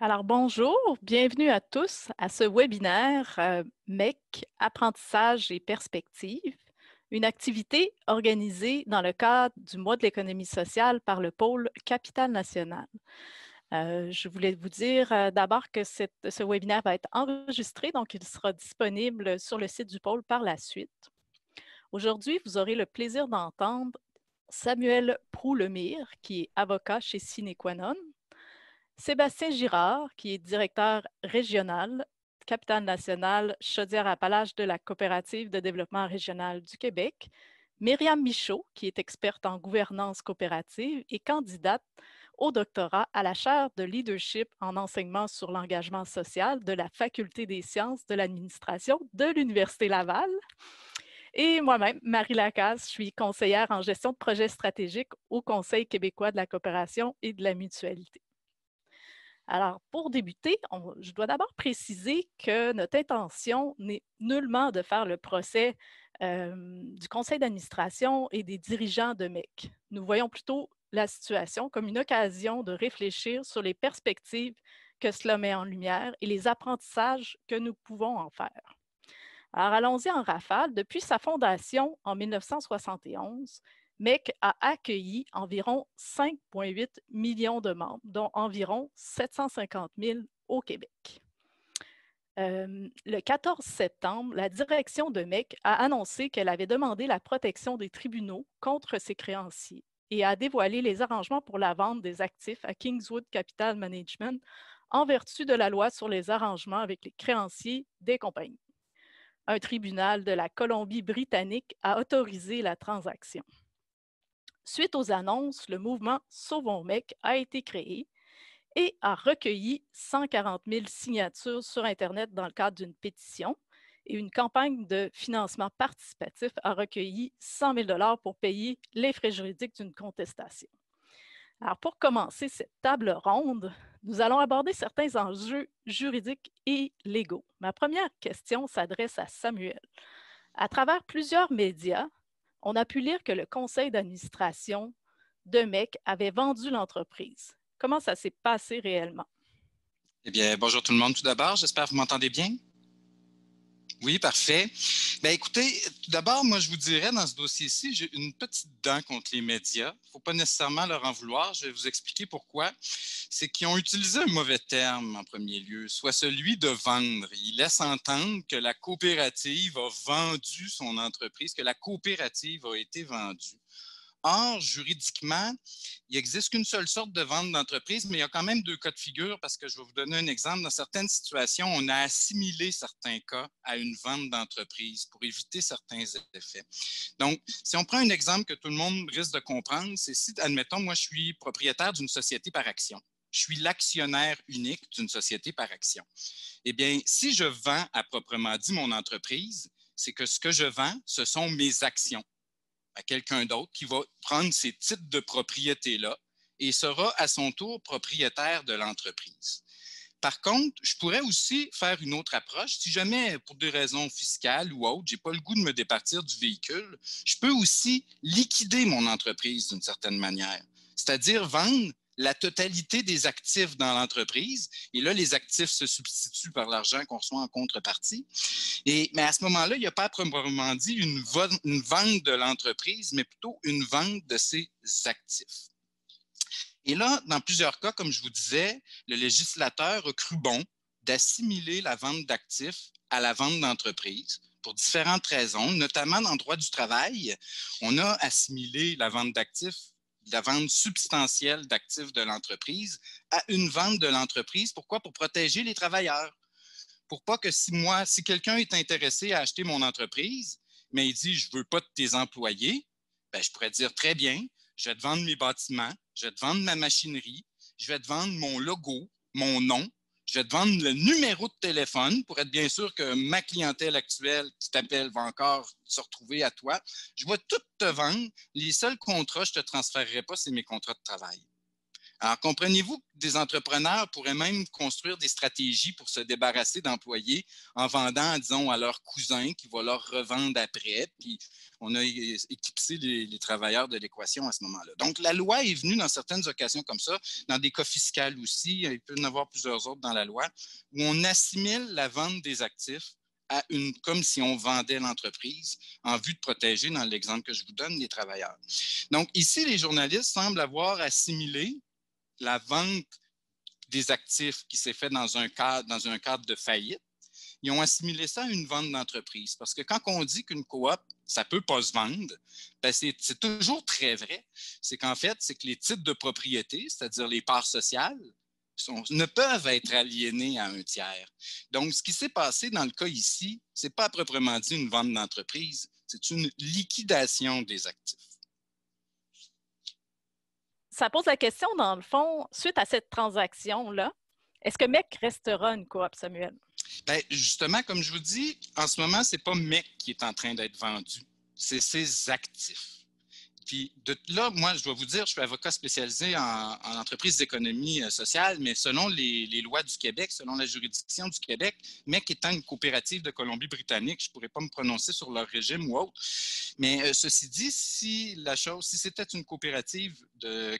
Alors bonjour, bienvenue à tous à ce webinaire MEC, apprentissage et perspectives, une activité organisée dans le cadre du mois de l'économie sociale par le pôle Capital National. Je voulais vous dire d'abord que ce webinaire va être enregistré, donc il sera disponible sur le site du pôle par la suite. Aujourd'hui, vous aurez le plaisir d'entendre Samuel Prou-Lemire, qui est avocat chez Sine Qua Non, Sébastien Girard, qui est directeur régional, capitaine national Chaudière-Appalaches de la Coopérative de développement régional du Québec, Myriam Michaud, qui est experte en gouvernance coopérative et candidate au doctorat à la chaire de leadership en enseignement sur l'engagement social de la Faculté des sciences de l'administration de l'Université Laval. Et moi-même, Marie Lacasse, je suis conseillère en gestion de projets stratégiques au Conseil québécois de la coopération et de la mutualité. Alors, pour débuter, je dois d'abord préciser que notre intention n'est nullement de faire le procès du conseil d'administration et des dirigeants de MEC. Nous voyons plutôt la situation comme une occasion de réfléchir sur les perspectives que cela met en lumière et les apprentissages que nous pouvons en faire. Alors, allons-y en rafale. Depuis sa fondation en 1971, MEC a accueilli environ 5,8 millions de membres, dont environ 750 000 au Québec. Le 14 septembre, la direction de MEC a annoncé qu'elle avait demandé la protection des tribunaux contre ses créanciers et a dévoilé les arrangements pour la vente des actifs à Kingswood Capital Management en vertu de la loi sur les arrangements avec les créanciers des compagnies. Un tribunal de la Colombie-Britannique a autorisé la transaction. Suite aux annonces, le mouvement Sauvons MEC a été créé et a recueilli 140 000 signatures sur Internet dans le cadre d'une pétition et une campagne de financement participatif a recueilli 100 000 $ pour payer les frais juridiques d'une contestation. Alors, pour commencer cette table ronde, nous allons aborder certains enjeux juridiques et légaux. Ma première question s'adresse à Samuel. À travers plusieurs médias, on a pu lire que le conseil d'administration de MEC avait vendu l'entreprise. Comment ça s'est passé réellement? Eh bien, bonjour tout le monde tout d'abord. J'espère que vous m'entendez bien. Oui, parfait. Bien, écoutez, tout d'abord, moi, je vous dirais, dans ce dossier-ci, j'ai une petite dent contre les médias. Il ne faut pas nécessairement leur en vouloir. Je vais vous expliquer pourquoi. C'est qu'ils ont utilisé un mauvais terme en premier lieu, soit celui de vendre. Ils laissent entendre que la coopérative a vendu son entreprise, que la coopérative a été vendue. Or, juridiquement, il n'existe qu'une seule sorte de vente d'entreprise, mais il y a quand même deux cas de figure parce que je vais vous donner un exemple. Dans certaines situations, on a assimilé certains cas à une vente d'entreprise pour éviter certains effets. Donc, si on prend un exemple que tout le monde risque de comprendre, c'est si, admettons, moi, je suis propriétaire d'une société par action. Je suis l'actionnaire unique d'une société par action. Eh bien, si je vends à proprement dit mon entreprise, c'est que ce que je vends, ce sont mes actions à quelqu'un d'autre qui va prendre ces titres de propriété-là et sera à son tour propriétaire de l'entreprise. Par contre, je pourrais aussi faire une autre approche. Si jamais, pour des raisons fiscales ou autres, je n'ai pas le goût de me départir du véhicule, je peux aussi liquider mon entreprise d'une certaine manière, c'est-à-dire vendre la totalité des actifs dans l'entreprise. Et là, les actifs se substituent par l'argent qu'on reçoit en contrepartie. Mais à ce moment-là, il n'y a pas proprement dit une vente de l'entreprise, mais plutôt une vente de ses actifs. Et là, dans plusieurs cas, comme je vous disais, le législateur a cru bon d'assimiler la vente d'actifs à la vente d'entreprise pour différentes raisons, notamment dans le droit du travail. On a assimilé la vente d'actifs, la vente substantielle d'actifs de l'entreprise à une vente de l'entreprise. Pourquoi? Pour protéger les travailleurs. Pour pas que si quelqu'un est intéressé à acheter mon entreprise, mais il dit je veux pas de tes employés, ben, je pourrais dire très bien, je vais te vendre mes bâtiments, je vais te vendre ma machinerie, je vais te vendre mon logo, mon nom, je vais te vendre le numéro de téléphone pour être bien sûr que ma clientèle actuelle qui t'appelle va encore se retrouver à toi. Je vais tout te vendre. Les seuls contrats que je ne te transférerai pas, c'est mes contrats de travail. Alors, comprenez-vous que des entrepreneurs pourraient même construire des stratégies pour se débarrasser d'employés en vendant, disons, à leurs cousins qui vont leur revendre après. Puis, on a éclipsé les travailleurs de l'équation à ce moment-là. Donc, la loi est venue dans certaines occasions comme ça, dans des cas fiscaux aussi, il peut y en avoir plusieurs autres dans la loi, où on assimile la vente des actifs comme si on vendait l'entreprise en vue de protéger, dans l'exemple que je vous donne, les travailleurs. Donc, ici, les journalistes semblent avoir assimilé la vente des actifs qui s'est fait dans un cadre de faillite. Ils ont assimilé ça à une vente d'entreprise. Parce que quand on dit qu'une coop, ça ne peut pas se vendre, ben c'est toujours très vrai. C'est qu'en fait, c'est que les titres de propriété, c'est-à-dire les parts sociales, ne peuvent être aliénés à un tiers. Donc, ce qui s'est passé dans le cas ici, ce n'est pas proprement dit une vente d'entreprise, c'est une liquidation des actifs. Ça pose la question, dans le fond, suite à cette transaction-là, est-ce que MEC restera une coop, Samuel? Bien, justement, comme je vous dis, en ce moment, ce n'est pas MEC qui est en train d'être vendu, c'est ses actifs. Puis de là, moi, je dois vous dire, je suis avocat spécialisé en entreprise d'économie sociale, mais selon les lois du Québec, selon la juridiction du Québec, MEC étant une coopérative de Colombie-Britannique, je ne pourrais pas me prononcer sur leur régime ou autre. Mais ceci dit, si c'était une coopérative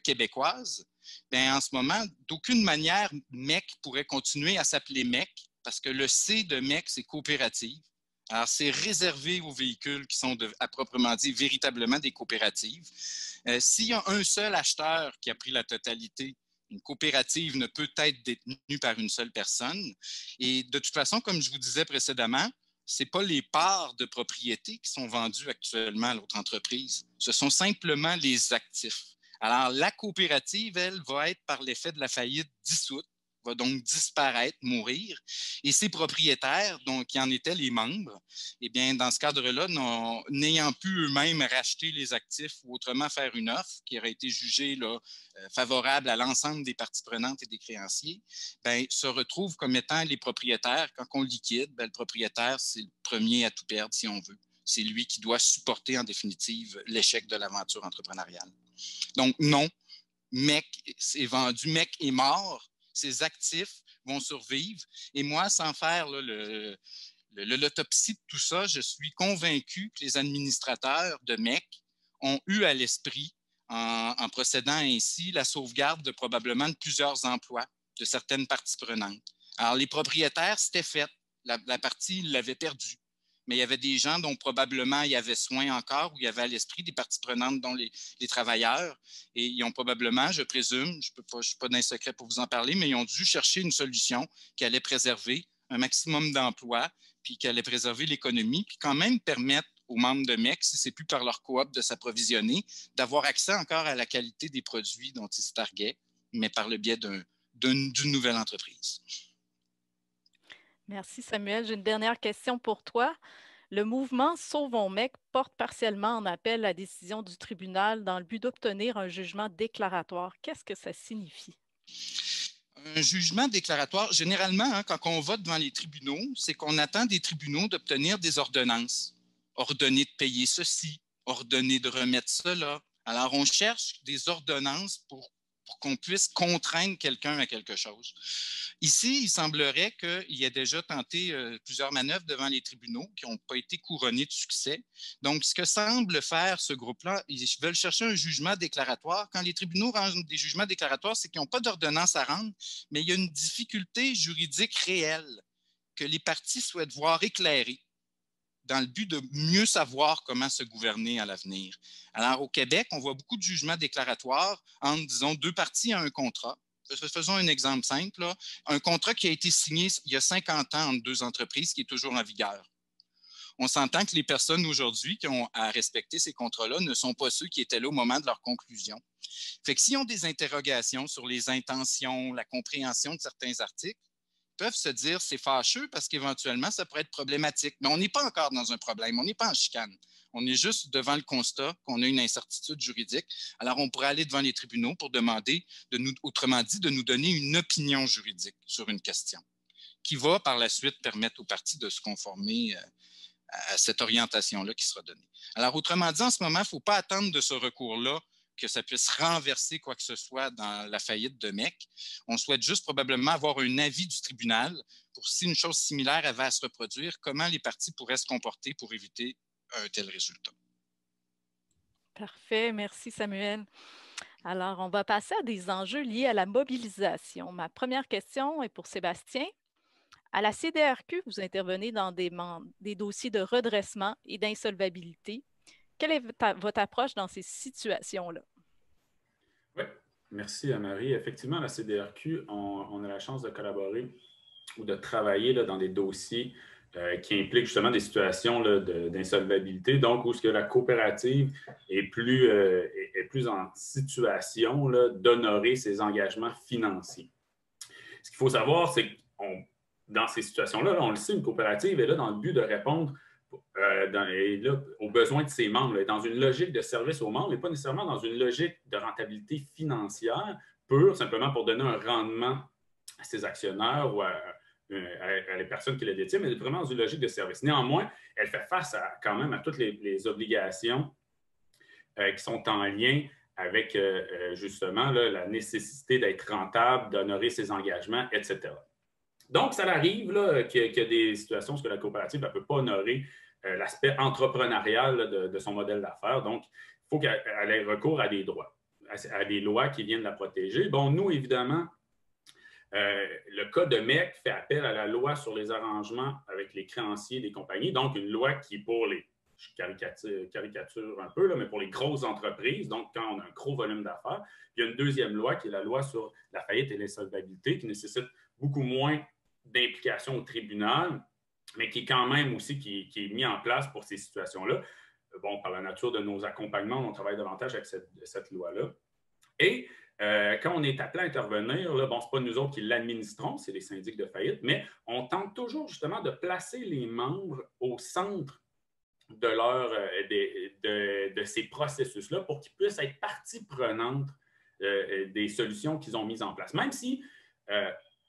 québécoise, bien, en ce moment, d'aucune manière, MEC pourrait continuer à s'appeler MEC parce que le C de MEC, c'est coopérative. Alors, c'est réservé aux véhicules qui sont, à proprement dit, véritablement des coopératives. S'il y a un seul acheteur qui a pris la totalité, une coopérative ne peut être détenue par une seule personne. Et de toute façon, comme je vous disais précédemment, ce n'est pas les parts de propriété qui sont vendues actuellement à l'autre entreprise. Ce sont simplement les actifs. Alors, la coopérative, elle, va être, par l'effet de la faillite, dissoute, va donc disparaître, mourir. Et ses propriétaires, donc qui en étaient les membres, eh bien, dans ce cadre-là, n'ayant pu eux-mêmes racheter les actifs ou autrement faire une offre qui aurait été jugée là, favorable à l'ensemble des parties prenantes et des créanciers, bien, se retrouvent comme étant les propriétaires. Quand on liquide, bien, le propriétaire, c'est le premier à tout perdre, si on veut. C'est lui qui doit supporter en définitive l'échec de l'aventure entrepreneuriale. Donc, non, MEC est vendu, MEC est mort, ses actifs vont survivre. Et moi, sans faire là, l'autopsie de tout ça, je suis convaincu que les administrateurs de MEC ont eu à l'esprit, en procédant ainsi, la sauvegarde de probablement de plusieurs emplois de certaines parties prenantes. Alors, les propriétaires, c'était fait. La partie, ils l'avaient perdue. Mais il y avait des gens dont probablement il y avait soin encore, ou il y avait à l'esprit des parties prenantes, dont les travailleurs. Et ils ont probablement, je présume, je ne suis pas d'un secret pour vous en parler, mais ils ont dû chercher une solution qui allait préserver un maximum d'emplois, puis qui allait préserver l'économie, puis quand même permettre aux membres de MEC, si ce n'est plus par leur coop de s'approvisionner, d'avoir accès encore à la qualité des produits dont ils se targuaient, mais par le biais d'une nouvelle entreprise. Merci Samuel. J'ai une dernière question pour toi. Le mouvement Sauvons MEC porte partiellement en appel la décision du tribunal dans le but d'obtenir un jugement déclaratoire. Qu'est-ce que ça signifie? Un jugement déclaratoire, généralement, hein, quand on va devant les tribunaux, c'est qu'on attend des tribunaux d'obtenir des ordonnances. Ordonner de payer ceci, ordonner de remettre cela. Alors, on cherche des ordonnances pour qu'on puisse contraindre quelqu'un à quelque chose. Ici, il semblerait qu'il ait déjà tenté plusieurs manœuvres devant les tribunaux qui n'ont pas été couronnées de succès. Donc, ce que semble faire ce groupe-là, ils veulent chercher un jugement déclaratoire. Quand les tribunaux rendent des jugements déclaratoires, c'est qu'ils n'ont pas d'ordonnance à rendre, mais il y a une difficulté juridique réelle que les parties souhaitent voir éclairée dans le but de mieux savoir comment se gouverner à l'avenir. Alors, au Québec, on voit beaucoup de jugements déclaratoires entre, disons, deux parties à un contrat. Faisons un exemple simple. Là. Un contrat qui a été signé il y a 50 ans entre deux entreprises qui est toujours en vigueur. On s'entend que les personnes aujourd'hui qui ont à respecter ces contrats-là ne sont pas ceux qui étaient là au moment de leur conclusion. Fait que s'ils ont des interrogations sur les intentions, la compréhension de certains articles, peuvent se dire c'est fâcheux parce qu'éventuellement, ça pourrait être problématique. Mais on n'est pas encore dans un problème, on n'est pas en chicane. On est juste devant le constat qu'on a une incertitude juridique. Alors, on pourrait aller devant les tribunaux pour demander, autrement dit, de nous donner une opinion juridique sur une question qui va par la suite permettre aux parties de se conformer à cette orientation-là qui sera donnée. Alors, autrement dit, en ce moment, il ne faut pas attendre de ce recours-là que ça puisse renverser quoi que ce soit dans la faillite de MEC. On souhaite juste probablement avoir un avis du tribunal pour si une chose similaire avait à se reproduire, comment les parties pourraient se comporter pour éviter un tel résultat. Parfait, merci Samuel. Alors, on va passer à des enjeux liés à la mobilisation. Ma première question est pour Sébastien. À la CDRQ, vous intervenez dans des dossiers de redressement et d'insolvabilité. Quelle est votre approche dans ces situations-là? Oui, merci Marie. Effectivement, à la CDRQ, on a la chance de collaborer ou de travailler là, dans des dossiers qui impliquent justement des situations d'insolvabilité, donc où ce que la coopérative est plus en situation d'honorer ses engagements financiers. Ce qu'il faut savoir, c'est que dans ces situations-là, on le sait, une coopérative est là dans le but de répondre aux besoins de ses membres, dans une logique de service aux membres, mais pas nécessairement dans une logique de rentabilité financière pure, simplement pour donner un rendement à ses actionnaires ou à les personnes qui le détiennent, mais vraiment dans une logique de service. Néanmoins, elle fait face quand même à toutes les obligations qui sont en lien avec justement la nécessité d'être rentable, d'honorer ses engagements, etc. Donc, ça arrive qu'il y a des situations où la coopérative ne peut pas honorer l'aspect entrepreneurial de son modèle d'affaires. Donc, il faut qu'elle ait recours à des droits, à des lois qui viennent la protéger. Bon, nous, évidemment, le cas de MEC fait appel à la loi sur les arrangements avec les créanciers des compagnies, donc une loi qui, pour les, je caricature un peu, mais pour les grosses entreprises, donc quand on a un gros volume d'affaires, il y a une deuxième loi qui est la loi sur la faillite et l'insolvabilité qui nécessite beaucoup moins d'implication au tribunal, mais qui est quand même aussi qui est mis en place pour ces situations-là. Bon, par la nature de nos accompagnements, on travaille davantage avec cette loi-là. Et quand on est appelé à intervenir, ce n'est pas nous autres qui l'administrons, c'est les syndics de faillite, mais on tente toujours justement de placer les membres au centre de ces processus-là pour qu'ils puissent être partie prenante des solutions qu'ils ont mises en place. Même si,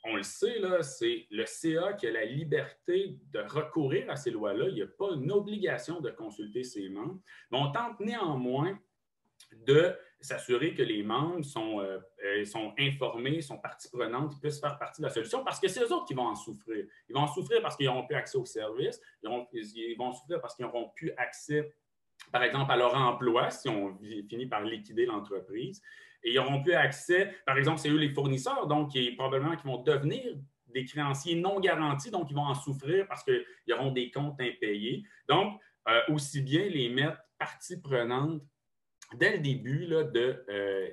on le sait, c'est le CA qui a la liberté de recourir à ces lois-là. Il n'y a pas une obligation de consulter ses membres, mais on tente néanmoins de s'assurer que les membres sont informés, sont partie prenante, qu'ils puissent faire partie de la solution parce que c'est eux autres qui vont en souffrir. Ils vont en souffrir parce qu'ils n'auront plus accès aux services, ils vont en souffrir parce qu'ils n'auront plus accès, par exemple, à leur emploi si on finit par liquider l'entreprise. Et ils n'auront plus accès, par exemple, c'est eux les fournisseurs, donc probablement qu'ils vont devenir des créanciers non garantis, donc ils vont en souffrir parce qu'ils auront des comptes impayés. Donc, aussi bien les mettre partie prenante dès le début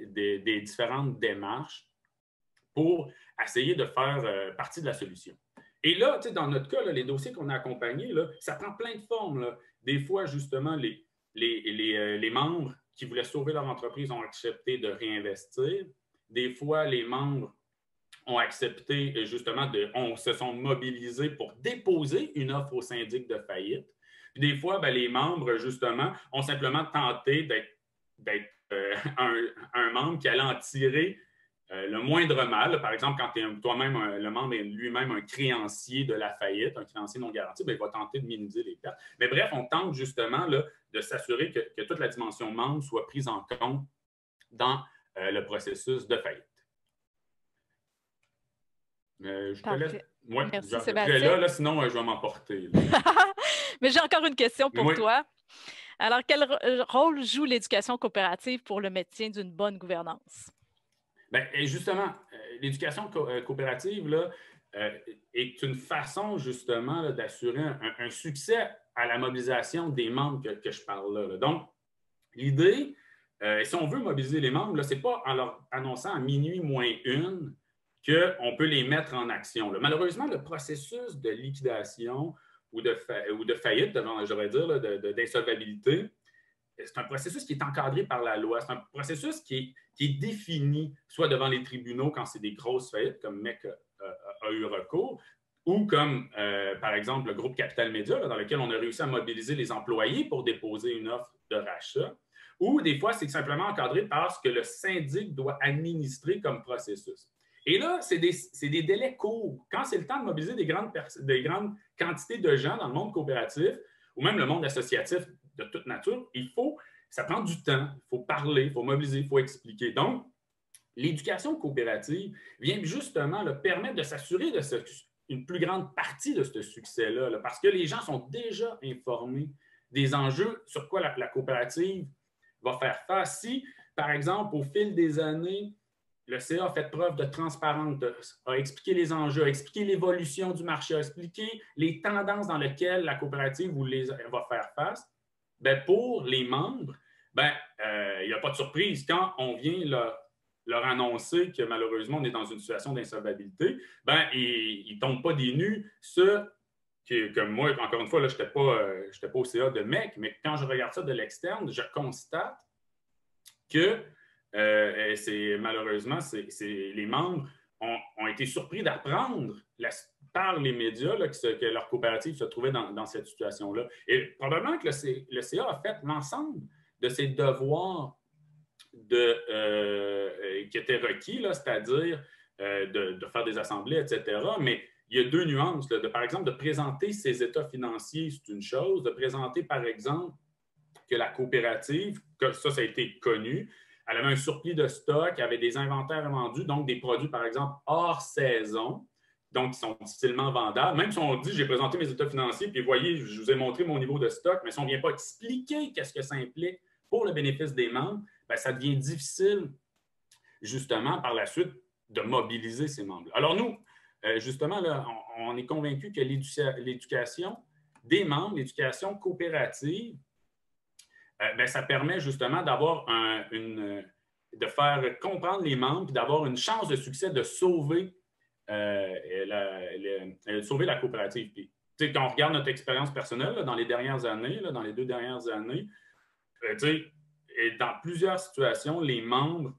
des différentes démarches pour essayer de faire partie de la solution. Et là, dans notre cas, les dossiers qu'on a accompagnés, ça prend plein de formes. Des fois, justement, les membres qui voulaient sauver leur entreprise ont accepté de réinvestir. Des fois, les membres ont accepté, justement, se sont mobilisés pour déposer une offre au syndic de faillite. Puis des fois, les membres, justement, ont simplement tenté d'être un membre qui allait en tirer le moindre mal. Par exemple, quand toi-même, le membre est lui-même un créancier de la faillite, un créancier non garanti, il va tenter de minimiser les pertes. Mais bref, on tente justement de s'assurer que toute la dimension membre soit prise en compte dans le processus de faillite. Je te laisse. Ouais, merci, Sébastien. Là, sinon, je vais m'emporter. Mais j'ai encore une question pour toi. Alors, quel rôle joue l'éducation coopérative pour le maintien d'une bonne gouvernance? Bien, justement, l'éducation coopérative est une façon justement d'assurer un succès à la mobilisation des membres que je parle là. Donc, l'idée, si on veut mobiliser les membres, ce n'est pas en leur annonçant à minuit moins une qu'on peut les mettre en action. Malheureusement, le processus de liquidation ou de faillite, je devrais dire, d'insolvabilité, c'est un processus qui est encadré par la loi. C'est un processus qui est défini, soit devant les tribunaux quand c'est des grosses faillites, comme MEC a eu recours, ou comme, par exemple, le groupe Capital Média, dans lequel on a réussi à mobiliser les employés pour déposer une offre de rachat, ou des fois, c'est simplement encadré par ce que le syndic doit administrer comme processus. Et là, c'est des délais courts. Quand c'est le temps de mobiliser des grandes quantités de gens dans le monde coopératif ou même le monde associatif de toute nature, il faut ça prend du temps. Il faut parler, il faut mobiliser, il faut expliquer. Donc, l'éducation coopérative vient justement permettre de s'assurer une plus grande partie de ce succès-là, là, parce que les gens sont déjà informés des enjeux sur quoi la coopérative va faire face. Si, par exemple, au fil des années, le CA a fait preuve de transparence, a expliqué les enjeux, a expliqué l'évolution du marché, a expliqué les tendances dans lesquelles la coopérative va faire face, bien, pour les membres, il n'y a pas de surprise. Quand on vient leur annoncer que malheureusement, on est dans une situation d'insolvabilité, ils ne tombent pas des nues. Comme moi, encore une fois, je n'étais pas au CA de MEC, mais quand je regarde ça de l'externe, je constate que malheureusement, les membres ont été surpris d'apprendre par les médias là, que leur coopérative se trouvait dans cette situation-là. Et probablement que le CA a fait l'ensemble de ses devoirs qui étaient requis, c'est-à-dire de faire des assemblées, etc. Mais il y a deux nuances. Là, par exemple, de présenter ses états financiers, c'est une chose. De présenter, par exemple, que la coopérative, ça a été connu, elle avait un surplus de stock, avait des inventaires vendus, donc des produits, par exemple, hors saison, donc qui sont difficilement vendables. Même si on dit, j'ai présenté mes états financiers, puis voyez, je vous ai montré mon niveau de stock, mais si on ne vient pas expliquer qu'est-ce que ça implique pour le bénéfice des membres, ça devient difficile, justement, par la suite, de mobiliser ces membres. Alors nous, justement, là, on est convaincus que l'éducation des membres, l'éducation coopérative, ça permet justement d'avoir de faire comprendre les membres et d'avoir une chance de succès de sauver la coopérative. Puis, quand on regarde notre expérience personnelle là, dans les dernières années, là, dans les 2 dernières années, et dans plusieurs situations, les membres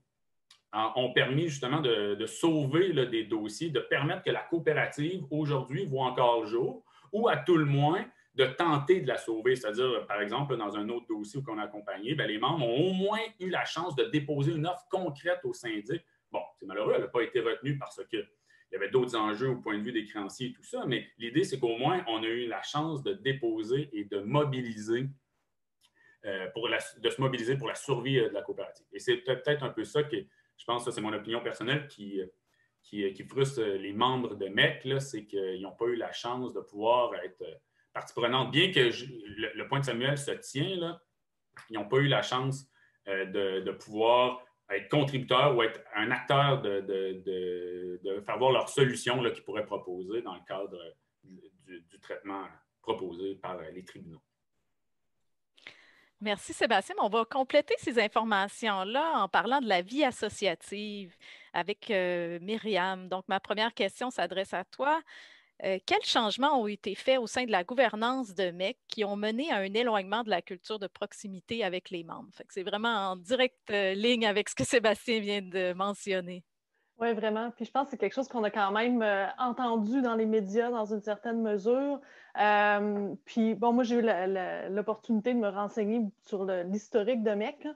ont permis justement de sauver là, des dossiers, de permettre que la coopérative, aujourd'hui, voit encore le jour, ou à tout le moins, de tenter de la sauver. C'est-à-dire, par exemple, dans un autre dossier qu'on a accompagné, les membres ont au moins eu la chance de déposer une offre concrète au syndic. Bon, c'est malheureux, elle n'a pas été retenue parce qu'il y avait d'autres enjeux au point de vue des créanciers et tout ça, mais l'idée, c'est qu'au moins, on a eu la chance de déposer et de mobiliser de se mobiliser pour la survie de la coopérative. Et c'est peut-être un peu ça que, je pense, ça c'est mon opinion personnelle, qui frustre les membres de MEC, c'est qu'ils n'ont pas eu la chance de pouvoir être partie prenante. Bien que le point de Samuel se tient, là, ils n'ont pas eu la chance de pouvoir être contributeurs ou être un acteur de faire voir leurs solutions là, qu'ils pourraient proposer dans le cadre du traitement proposé par les tribunaux. Merci Sébastien. On va compléter ces informations-là en parlant de la vie associative avec Myriam. Donc, ma première question s'adresse à toi. Quels changements ont été faits au sein de la gouvernance de MEC qui ont mené à un éloignement de la culture de proximité avec les membres? C'est vraiment en directe ligne avec ce que Sébastien vient de mentionner. Oui, vraiment. Puis je pense que c'est quelque chose qu'on a quand même entendu dans les médias dans une certaine mesure. Puis bon, moi, j'ai eu l'opportunité de me renseigner sur l'historique de MEC.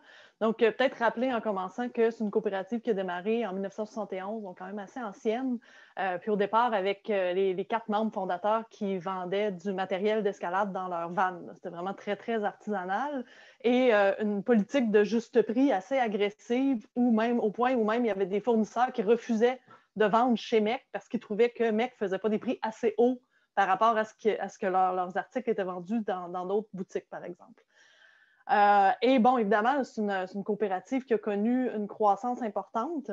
Donc, peut-être rappeler en commençant que c'est une coopérative qui a démarré en 1971, donc quand même assez ancienne. Puis au départ, avec les 4 membres fondateurs qui vendaient du matériel d'escalade dans leur van. C'était vraiment très, très artisanal. Et une politique de juste prix assez agressive, ou même au point où même il y avait des fournisseurs qui refusaient de vendre chez MEC parce qu'ils trouvaient que MEC ne faisait pas des prix assez hauts par rapport à ce que leurs articles étaient vendus dans d'autres boutiques, par exemple. Et bon, évidemment, c'est une coopérative qui a connu une croissance importante.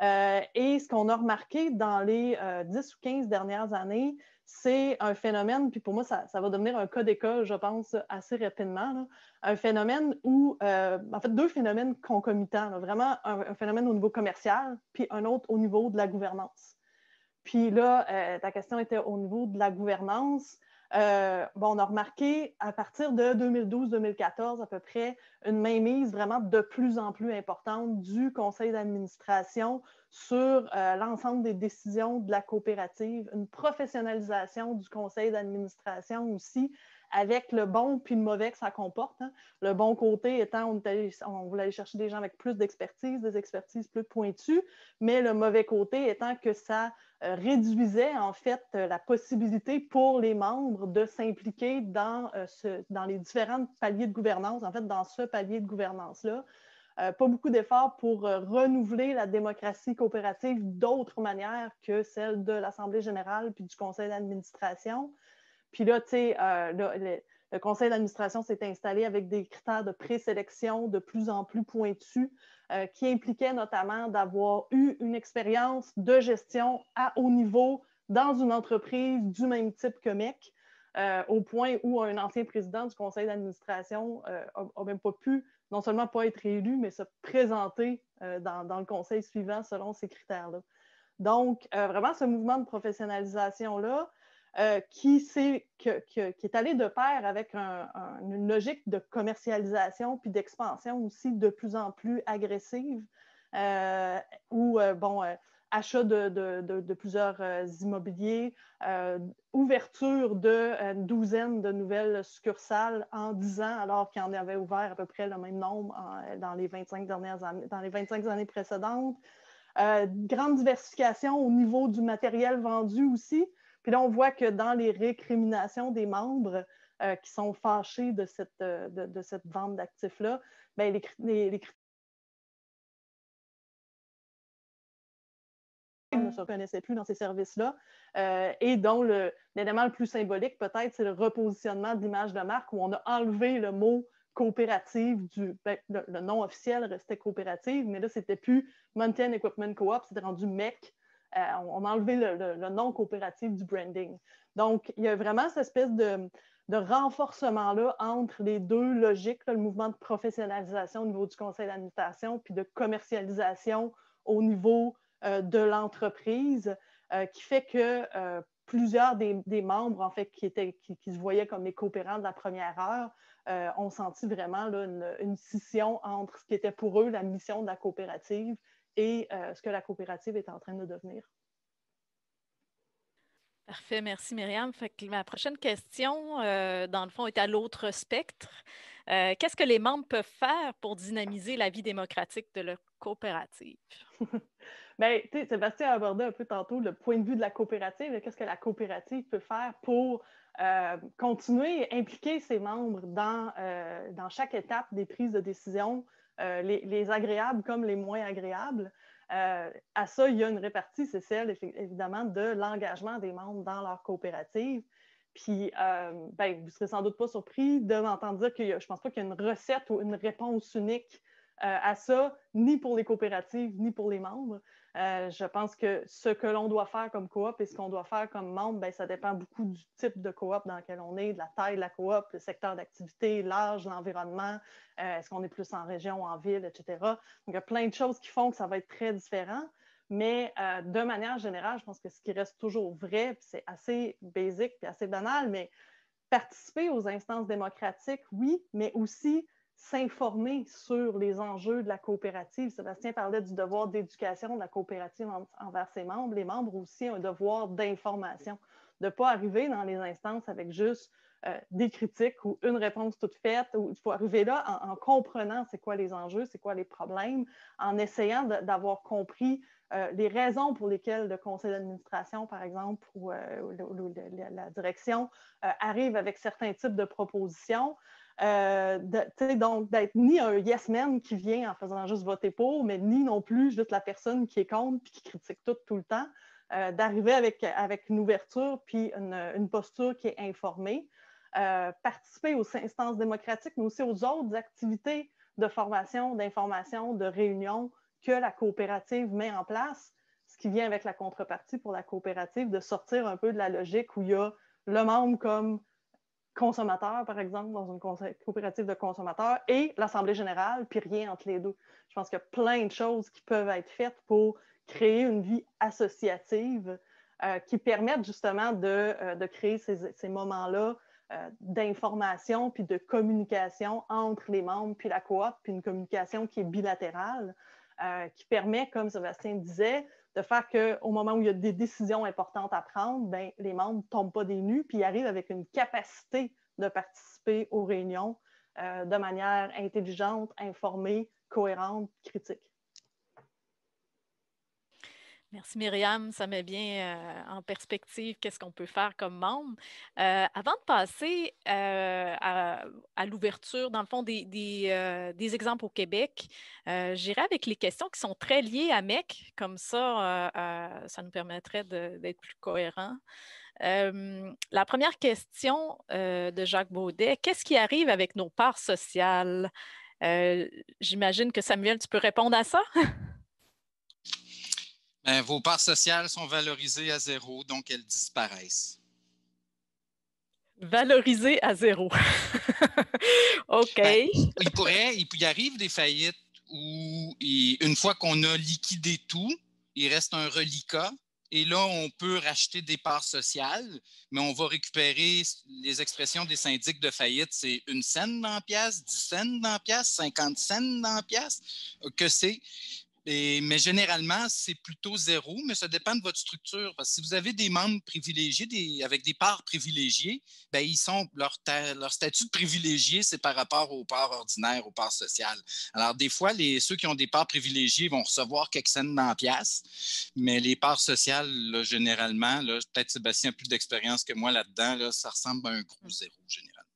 Et ce qu'on a remarqué dans les 10 ou 15 dernières années, c'est un phénomène, puis pour moi, ça va devenir un cas d'école, je pense, assez rapidement, là. Un phénomène où, en fait, 2 phénomènes concomitants, là. Vraiment un phénomène au niveau commercial, puis un autre au niveau de la gouvernance. Puis là, ta question était au niveau de la gouvernance. On a remarqué à partir de 2012-2014 à peu près une mainmise vraiment de plus en plus importante du conseil d'administration sur l'ensemble des décisions de la coopérative, une professionnalisation du conseil d'administration aussi, avec le bon puis le mauvais que ça comporte. Hein. Le bon côté étant, on voulait aller chercher des gens avec plus d'expertise, des expertises plus pointues, mais le mauvais côté étant que ça réduisait en fait la possibilité pour les membres de s'impliquer dans les différents paliers de gouvernance, en fait, dans ce palier de gouvernance-là. Pas beaucoup d'efforts pour renouveler la démocratie coopérative d'autres manières que celle de l'Assemblée générale puis du conseil d'administration. Puis là, tu sais, le conseil d'administration s'est installé avec des critères de présélection de plus en plus pointus qui impliquaient notamment d'avoir eu une expérience de gestion à haut niveau dans une entreprise du même type que MEC, au point où un ancien président du conseil d'administration n'a même pas pu non seulement pas être élu, mais se présenter dans le conseil suivant selon ces critères-là. Donc, vraiment, ce mouvement de professionnalisation-là, qui est allé de pair avec une logique de commercialisation puis d'expansion aussi de plus en plus agressive, où, achat de plusieurs immobiliers, ouverture d'une douzaine de nouvelles succursales en 10 ans, alors qu'il y en avait ouvert à peu près le même nombre dans les 25 années précédentes. Grande diversification au niveau du matériel vendu aussi. Puis là, on voit que dans les récriminations des membres qui sont fâchés de cette vente d'actifs-là, bien, les critères ne se reconnaissaient plus dans ces services-là. Et dont l'élément le plus symbolique, peut-être, c'est le repositionnement de l'image de marque où on a enlevé le mot coopérative le nom officiel restait coopérative, mais là, c'était plus Mountain Equipment Co-op, c'était rendu MEC. On a enlevé le nom coopératif du branding. Donc, il y a vraiment cette espèce de renforcement-là entre les deux logiques, là, le mouvement de professionnalisation au niveau du conseil d'administration puis de commercialisation au niveau de l'entreprise, qui fait que plusieurs des membres, en fait, qui se voyaient comme les coopérants de la première heure, ont senti vraiment là, une scission entre ce qui était pour eux la mission de la coopérative et ce que la coopérative est en train de devenir. Parfait, merci Myriam. Fait que ma prochaine question, dans le fond, est à l'autre spectre. Qu'est-ce que les membres peuvent faire pour dynamiser la vie démocratique de leur coopérative? Bien, tu sais, Sébastien a abordé un peu tantôt le point de vue de la coopérative. Qu'est-ce que la coopérative peut faire pour continuer à impliquer ses membres dans chaque étape des prises de décision, les agréables comme les moins agréables. À ça, il y a une répartie, c'est celle, évidemment, de l'engagement des membres dans leur coopérative. Puis, ben, vous ne serez sans doute pas surpris de m'entendre dire que je ne pense pas qu'il y a une recette ou une réponse unique à ça, ni pour les coopératives, ni pour les membres. Je pense que ce que l'on doit faire comme coop et ce qu'on doit faire comme membre, ben, ça dépend beaucoup du type de coop dans lequel on est, de la taille de la coop, le secteur d'activité, l'âge, l'environnement, est-ce qu'on est plus en région, en ville, etc. Donc, il y a plein de choses qui font que ça va être très différent. Mais de manière générale, je pense que ce qui reste toujours vrai, c'est assez basique et assez banal, mais participer aux instances démocratiques, oui, mais aussi s'informer sur les enjeux de la coopérative. Sébastien parlait du devoir d'éducation de la coopérative envers ses membres. Les membres ont aussi un devoir d'information, de ne pas arriver dans les instances avec juste des critiques ou une réponse toute faite. Il faut arriver là en comprenant c'est quoi les enjeux, c'est quoi les problèmes, en essayant d'avoir compris les raisons pour lesquelles le conseil d'administration, par exemple, ou la direction arrive avec certains types de propositions. Donc, d'être ni un yes man qui vient en faisant juste voter pour, mais ni non plus juste la personne qui est contre et qui critique tout le temps, d'arriver avec une ouverture puis une posture qui est informée, participer aux instances démocratiques, mais aussi aux autres activités de formation, d'information, de réunion que la coopérative met en place, ce qui vient avec la contrepartie pour la coopérative de sortir un peu de la logique où il y a le membre comme consommateur, par exemple, dans une coopérative de consommateurs, et l'Assemblée générale, puis rien entre les deux. Je pense qu'il y a plein de choses qui peuvent être faites pour créer une vie associative qui permettent justement de créer ces moments-là d'information puis de communication entre les membres puis la coop, puis une communication qui est bilatérale, qui permet, comme Sébastien disait, de faire qu'au moment où il y a des décisions importantes à prendre, ben, les membres ne tombent pas des nues, puis ils arrivent avec une capacité de participer aux réunions de manière intelligente, informée, cohérente, critique. Merci Myriam, ça met bien en perspective qu'est-ce qu'on peut faire comme membre. Avant de passer à l'ouverture, dans le fond, des exemples au Québec, j'irai avec les questions qui sont très liées à MEC, comme ça, ça nous permettrait d'être plus cohérents. La première question de Jacques Baudet, qu'est-ce qui arrive avec nos parts sociales? J'imagine que Samuel, tu peux répondre à ça? Bien, vos parts sociales sont valorisées à 0, donc elles disparaissent. Valorisées à 0. OK. Ben, il arrive des faillites où, une fois qu'on a liquidé tout, il reste un reliquat. Et là, on peut racheter des parts sociales, mais on va récupérer les expressions des syndics de faillite. C'est 1 cent dans la pièce, 10 cents dans la pièce, 50 cents dans la pièce. Que c'est? Mais généralement, c'est plutôt 0, mais ça dépend de votre structure. Parce que si vous avez des membres privilégiés, avec des parts privilégiées, bien, leur statut de privilégié, c'est par rapport aux parts ordinaires, aux parts sociales. Alors, des fois, ceux qui ont des parts privilégiées vont recevoir quelques cents dans la pièce, mais les parts sociales, là, généralement, là, peut-être Sébastien a plus d'expérience que moi là-dedans, là, ça ressemble à un gros 0, généralement.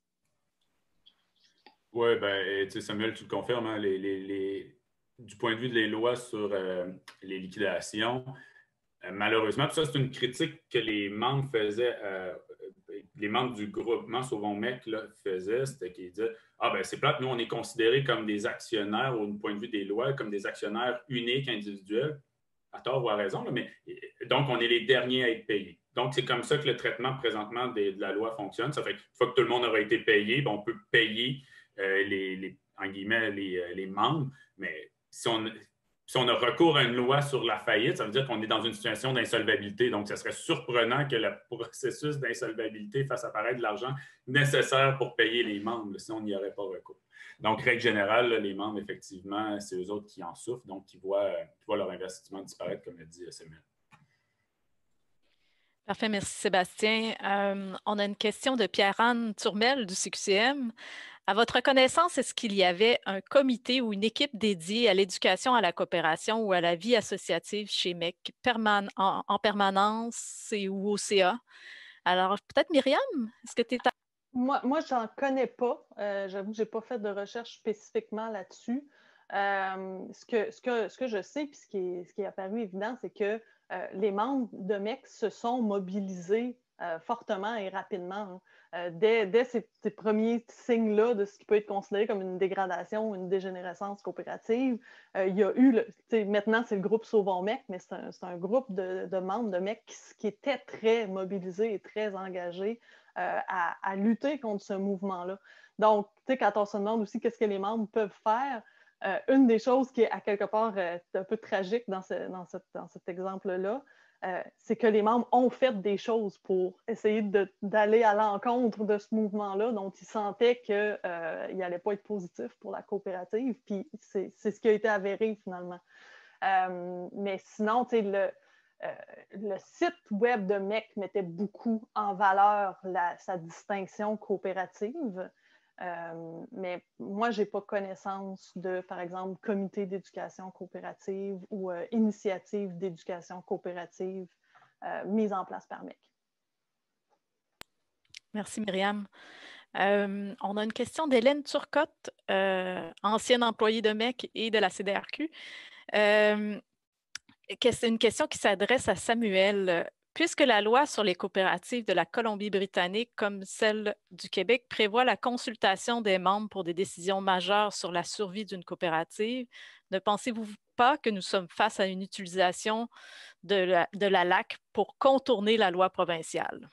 Oui, bien, Samuel, tu le confirmes, hein, du point de vue des lois sur les liquidations, malheureusement, ça, c'est une critique que les membres faisaient, les membres du groupement Sauvons MEC là, faisaient, c'était qu'ils disaient « Ah, ben c'est plate, nous, on est considérés comme des actionnaires, au point de vue des lois, comme des actionnaires uniques, individuels, à tort ou à raison, là, mais donc, on est les derniers à être payés. Donc, c'est comme ça que le traitement présentement de la loi fonctionne. Ça fait qu'une fois que tout le monde aura été payé, ben, on peut payer en guillemets, les membres, mais si on a recours à une loi sur la faillite, ça veut dire qu'on est dans une situation d'insolvabilité. Donc, ça serait surprenant que le processus d'insolvabilité fasse apparaître de l'argent nécessaire pour payer les membres, si on n'y aurait pas recours. Donc, règle générale, les membres, effectivement, c'est eux autres qui en souffrent, donc qui voient leur investissement disparaître, comme l'a dit Samuel. Parfait, merci Sébastien. On a une question de Pierre-Anne Turmel du CQCM. À votre connaissance, est-ce qu'il y avait un comité ou une équipe dédiée à l'éducation à la coopération ou à la vie associative chez MEC en permanence ou au CA? Alors, peut-être Myriam, est-ce que tu es... Moi, je n'en connais pas. J'avoue que je n'ai pas fait de recherche spécifiquement là-dessus. Ce que je sais, puis ce qui est apparu évident, c'est que les membres de MEC se sont mobilisés fortement et rapidement. Dès ces premiers signes-là de ce qui peut être considéré comme une dégradation ou une dégénérescence coopérative, il y a eu, maintenant c'est le groupe Sauvons MEC, mais c'est un groupe de membres de MEC qui était très mobilisé et très engagé à lutter contre ce mouvement-là. Donc, quand on se demande aussi qu'est-ce que les membres peuvent faire, une des choses qui est à quelque part un peu tragique dans cet exemple-là, c'est que les membres ont fait des choses pour essayer d'aller à l'encontre de ce mouvement-là dont ils sentaient qu'il n'allait pas être positif pour la coopérative. Puis c'est ce qui a été avéré finalement. Mais sinon, le site web de MEC mettait beaucoup en valeur sa distinction coopérative. Mais moi, je n'ai pas connaissance de, par exemple, comité d'éducation coopérative ou initiative d'éducation coopérative mise en place par MEC. Merci, Myriam. On a une question d'Hélène Turcotte, ancienne employée de MEC et de la CDRQ. C'est une question qui s'adresse à Samuel. Puisque la loi sur les coopératives de la Colombie-Britannique, comme celle du Québec, prévoit la consultation des membres pour des décisions majeures sur la survie d'une coopérative, ne pensez-vous pas que nous sommes face à une utilisation de la LAC pour contourner la loi provinciale?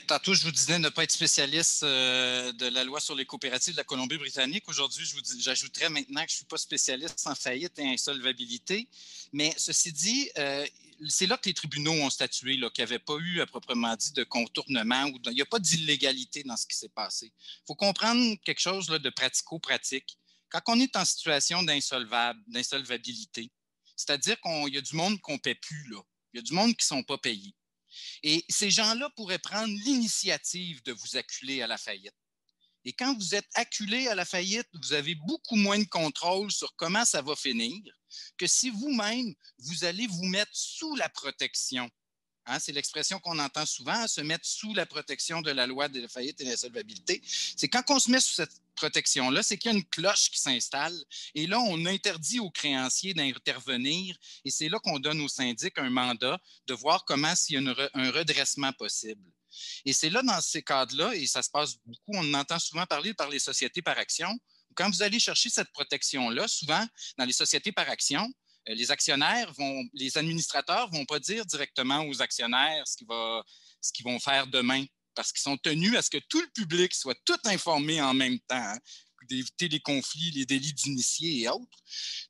Tantôt, je vous disais ne pas être spécialiste de la loi sur les coopératives de la Colombie-Britannique. Aujourd'hui, j'ajouterais maintenant que je ne suis pas spécialiste en faillite et insolvabilité. Mais ceci dit, c'est là que les tribunaux ont statué qu'il n'y avait pas eu à proprement dit de contournement ou il n'y a pas d'illégalité dans ce qui s'est passé. Il faut comprendre quelque chose là, de pratico-pratique. Quand on est en situation d'insolvabilité, c'est-à-dire qu'il y a du monde qu'on ne paie plus, là. Il y a du monde qui ne sont pas payés. Et ces gens-là pourraient prendre l'initiative de vous acculer à la faillite. Et quand vous êtes acculé à la faillite, vous avez beaucoup moins de contrôle sur comment ça va finir que si vous-même, vous allez vous mettre sous la protection. Hein, c'est l'expression qu'on entend souvent, se mettre sous la protection de la loi de la faillite et de l'insolvabilité. C'est quand on se met sous cette protection-là, c'est qu'il y a une cloche qui s'installe et là, on interdit aux créanciers d'intervenir et c'est là qu'on donne aux syndics un mandat de voir comment s'il y a un redressement possible. Et c'est là, dans ces cadres-là, et ça se passe beaucoup, on entend souvent parler par les sociétés par action. Quand vous allez chercher cette protection-là, souvent, dans les sociétés par action, les actionnaires les administrateurs ne vont pas dire directement aux actionnaires ce qu'ils vont faire demain, parce qu'ils sont tenus à ce que tout le public soit tout informé en même temps, hein, d'éviter les conflits, les délits d'initiés et autres.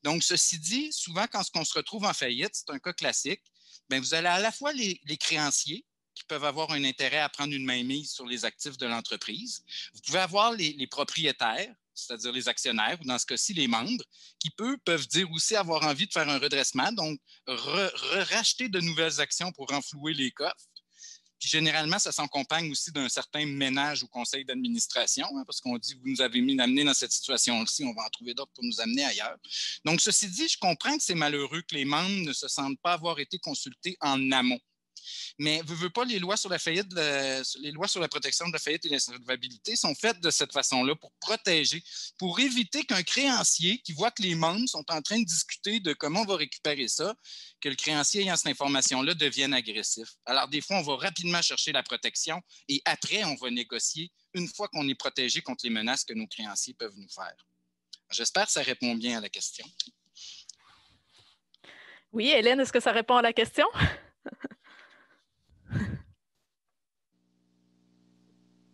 Donc, ceci dit, souvent, quand on se retrouve en faillite, c'est un cas classique, bien, vous allez à la fois les créanciers, qui peuvent avoir un intérêt à prendre une mainmise sur les actifs de l'entreprise. Vous pouvez avoir les propriétaires, c'est-à-dire les actionnaires, ou dans ce cas-ci, les membres, qui peuvent dire aussi avoir envie de faire un redressement, donc racheter de nouvelles actions pour renflouer les coffres. Puis généralement, ça s'accompagne aussi d'un certain ménage au conseil d'administration, hein, parce qu'on dit, vous nous avez amené dans cette situation-ci, on va en trouver d'autres pour nous amener ailleurs. Donc, ceci dit, je comprends que c'est malheureux que les membres ne se sentent pas avoir été consultés en amont. Mais veut pas, les lois sur la faillite, les lois sur la protection de la faillite et de l'insolvabilité sont faites de cette façon-là pour protéger, pour éviter qu'un créancier qui voit que les membres sont en train de discuter de comment on va récupérer ça, que le créancier ayant cette information-là devienne agressif. Alors, des fois, on va rapidement chercher la protection et après, on va négocier une fois qu'on est protégé contre les menaces que nos créanciers peuvent nous faire. J'espère que ça répond bien à la question. Oui, Hélène, est-ce que ça répond à la question?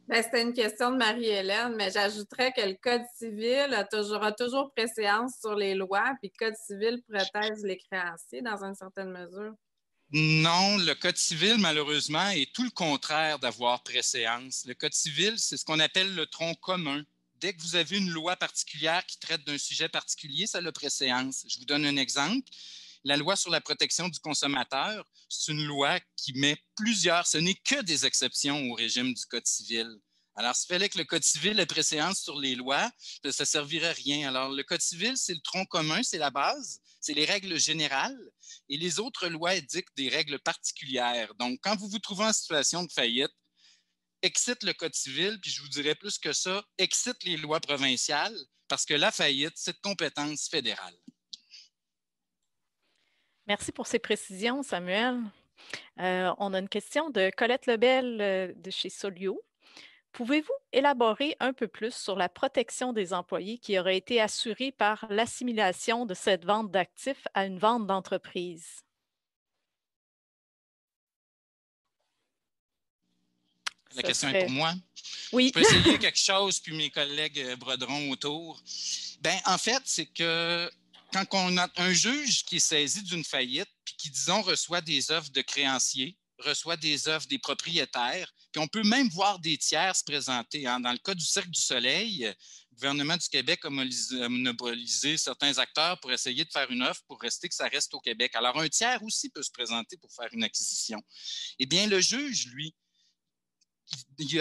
Ben, c'était une question de Marie-Hélène, mais j'ajouterais que le Code civil aura toujours préséance sur les lois, puis le Code civil protège les créanciers dans une certaine mesure. Non, le Code civil, malheureusement, est tout le contraire d'avoir préséance. Le Code civil, c'est ce qu'on appelle le tronc commun. Dès que vous avez une loi particulière qui traite d'un sujet particulier, ça a préséance. Je vous donne un exemple. La loi sur la protection du consommateur, c'est une loi qui met ce n'est que des exceptions au régime du Code civil. Alors, s'il fallait que le Code civil ait préséance sur les lois, ça ne servirait à rien. Alors, le Code civil, c'est le tronc commun, c'est la base, c'est les règles générales, et les autres lois édictent des règles particulières. Donc, quand vous vous trouvez en situation de faillite, excite le Code civil, puis je vous dirais plus que ça, excite les lois provinciales, parce que la faillite, c'est de compétence fédérale. Merci pour ces précisions, Samuel. On a une question de Colette Lebel de chez Solio. Pouvez-vous élaborer un peu plus sur la protection des employés qui aurait été assurée par l'assimilation de cette vente d'actifs à une vente d'entreprise? La question est pour moi? Oui. Je peux essayer quelque chose, puis mes collègues broderont autour. Bien, en fait, c'est que quand on a un juge qui est saisi d'une faillite, puis qui, disons, reçoit des offres de créanciers, reçoit des offres des propriétaires, puis on peut même voir des tiers se présenter. Hein. Dans le cas du Cirque du Soleil, le gouvernement du Québec a monopolisé certains acteurs pour essayer de faire une offre pour que ça reste au Québec. Alors, un tiers aussi peut se présenter pour faire une acquisition. Eh bien, le juge, lui,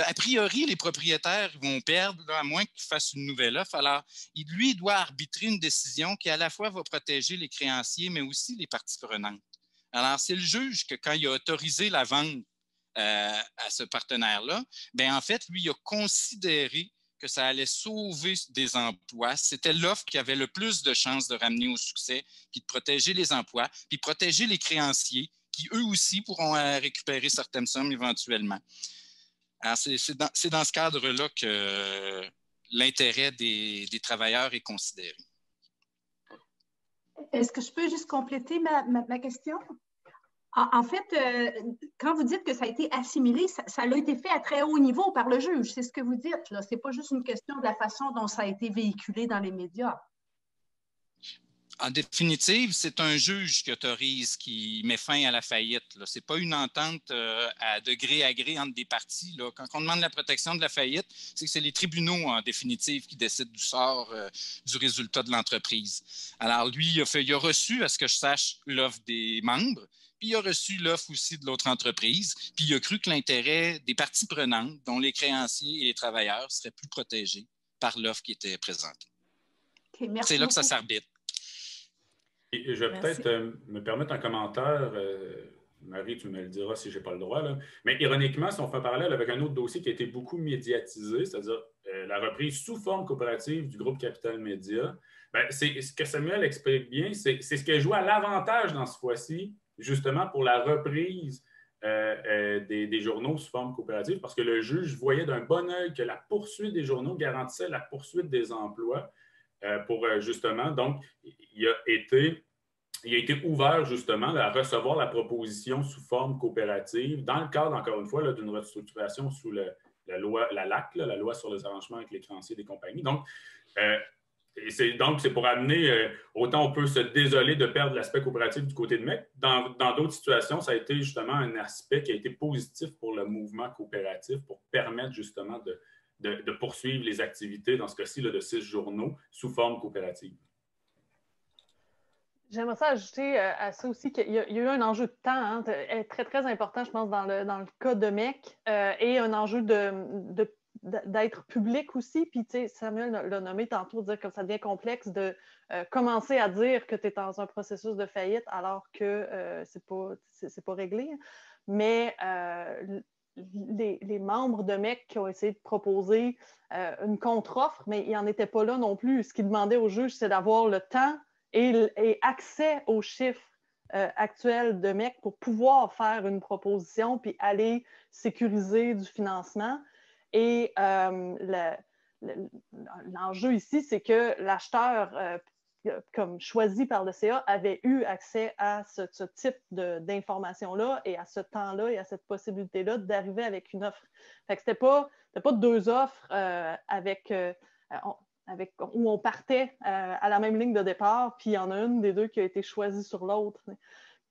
a priori, les propriétaires vont perdre, là, à moins qu'ils fassent une nouvelle offre. Alors, lui, il doit arbitrer une décision qui, à la fois, va protéger les créanciers, mais aussi les parties prenantes. Alors, c'est le juge que, quand il a autorisé la vente à ce partenaire-là, bien, en fait, lui, il a considéré que ça allait sauver des emplois. C'était l'offre qui avait le plus de chances de ramener au succès, puis de protéger les emplois, puis protéger les créanciers, qui, eux aussi, pourront récupérer certaines sommes éventuellement. Alors, c'est dans ce cadre-là que l'intérêt des travailleurs est considéré. Est-ce que je peux juste compléter ma question? En fait, quand vous dites que ça a été assimilé, ça a été fait à très haut niveau par le juge. C'est ce que vous dites. Ce n'est pas juste une question de la façon dont ça a été véhiculé dans les médias. En définitive, c'est un juge qui autorise, qui met fin à la faillite. Ce n'est pas une entente à gré entre des parties. Là. Quand on demande la protection de la faillite, c'est que c'est les tribunaux, en définitive, qui décident du sort du résultat de l'entreprise. Alors, lui, il a reçu, à ce que je sache, l'offre des membres, puis il a reçu l'offre aussi de l'autre entreprise, puis il a cru que l'intérêt des parties prenantes, dont les créanciers et les travailleurs, serait plus protégé par l'offre qui était présentée. Okay, c'est là que ça s'arbitre. Et je vais peut-être me permettre un commentaire. Marie, tu me le diras si je n'ai pas le droit. Là. Mais ironiquement, si on fait un parallèle avec un autre dossier qui a été beaucoup médiatisé, c'est-à-dire la reprise sous forme coopérative du groupe Capital Média, c'est ce que Samuel explique bien, c'est ce qui a joué à l'avantage dans ce fois-ci, justement pour la reprise des journaux sous forme coopérative, parce que le juge voyait d'un bon œil que la poursuite des journaux garantissait la poursuite des emplois pour justement, donc, il a été ouvert justement à recevoir la proposition sous forme coopérative dans le cadre, encore une fois, d'une restructuration sous la loi, la LAC, la loi sur les arrangements avec les créanciers des compagnies. Donc, c'est pour amener, autant on peut se désoler de perdre l'aspect coopératif du côté de MEC. Dans d'autres situations, ça a été justement un aspect qui a été positif pour le mouvement coopératif pour permettre justement de poursuivre les activités, dans ce cas-ci, de 6 journaux sous forme coopérative. J'aimerais ça ajouter à ça aussi qu'il y a eu un enjeu de temps très, très important, je pense, dans le cas de MEC et un enjeu d'être public aussi. Puis, tu sais, Samuel l'a nommé tantôt, dire que ça devient complexe de commencer à dire que tu es dans un processus de faillite alors que c'est pas réglé. Mais les membres de MEC qui ont essayé de proposer une contre-offre, mais ils n'en étaient pas là non plus. Ce qu'ils demandaient au juge, c'est d'avoir le temps et accès aux chiffres actuels de MEC pour pouvoir faire une proposition puis aller sécuriser du financement. Et l'enjeu ici, c'est que l'acheteur, comme choisi par le CA, avait eu accès à ce type d'informations-là et à ce temps-là et à cette possibilité-là d'arriver avec une offre. Fait que c'était pas 2 offres où on partait à la même ligne de départ, puis il y en a une des 2 qui a été choisie sur l'autre.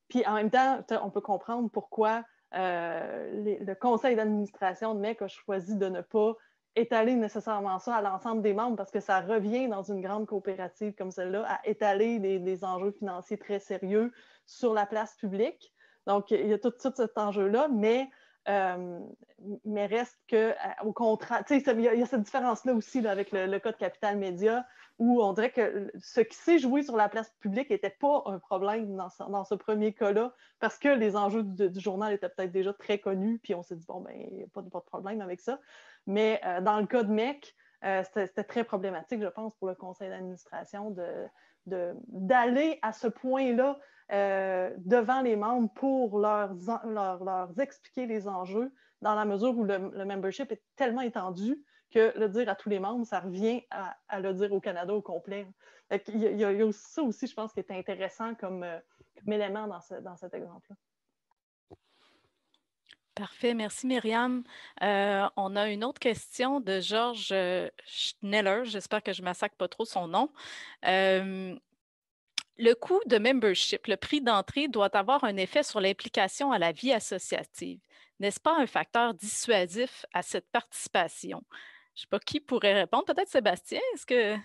Puis en même temps, on peut comprendre pourquoi le conseil d'administration de MEC a choisi de ne pas étaler nécessairement ça à l'ensemble des membres, parce que ça revient dans une grande coopérative comme celle-là à étaler des enjeux financiers très sérieux sur la place publique. Donc, il y a tout cet enjeu-là, mais reste qu'au contraire, tu sais, il y a cette différence-là aussi là, avec le cas de Capital Média, où on dirait que ce qui s'est joué sur la place publique n'était pas un problème dans ce premier cas-là, parce que les enjeux du journal étaient peut-être déjà très connus, puis on s'est dit, bon, ben, il n'y a pas de problème avec ça. Mais dans le cas de MEC, c'était très problématique, je pense, pour le conseil d'administration d'aller à ce point-là devant les membres pour leur expliquer les enjeux, dans la mesure où le membership est tellement étendu que le dire à tous les membres, ça revient à le dire au Canada au complet. Il y a ça aussi, je pense, qui est intéressant comme élément dans cet exemple-là. Parfait, merci Myriam. On a une autre question de Georges Schneller, j'espère que je ne massacre pas trop son nom. Le coût de membership, le prix d'entrée, doit avoir un effet sur l'implication à la vie associative. N'est-ce pas un facteur dissuasif à cette participation? Je ne sais pas qui pourrait répondre, peut-être Sébastien, est-ce que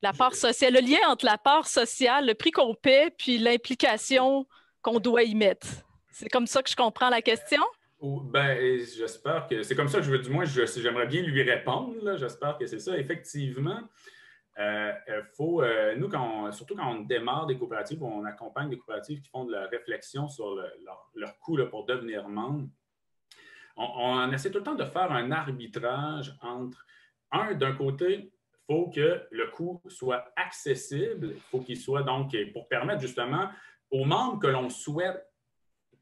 la part sociale, le lien entre la part sociale, le prix qu'on paie, puis l'implication qu'on doit y mettre? C'est comme ça que je comprends la question? Ben, j'espère que c'est comme ça que j'aimerais bien lui répondre. Là. J'espère que c'est ça. Effectivement, nous, surtout quand on démarre des coopératives, on accompagne des coopératives qui font de la réflexion sur leur coût pour devenir membre, on essaie tout le temps de faire un arbitrage entre, d'un côté, il faut que le coût soit accessible, il faut qu'il soit donc pour permettre justement aux membres que l'on souhaite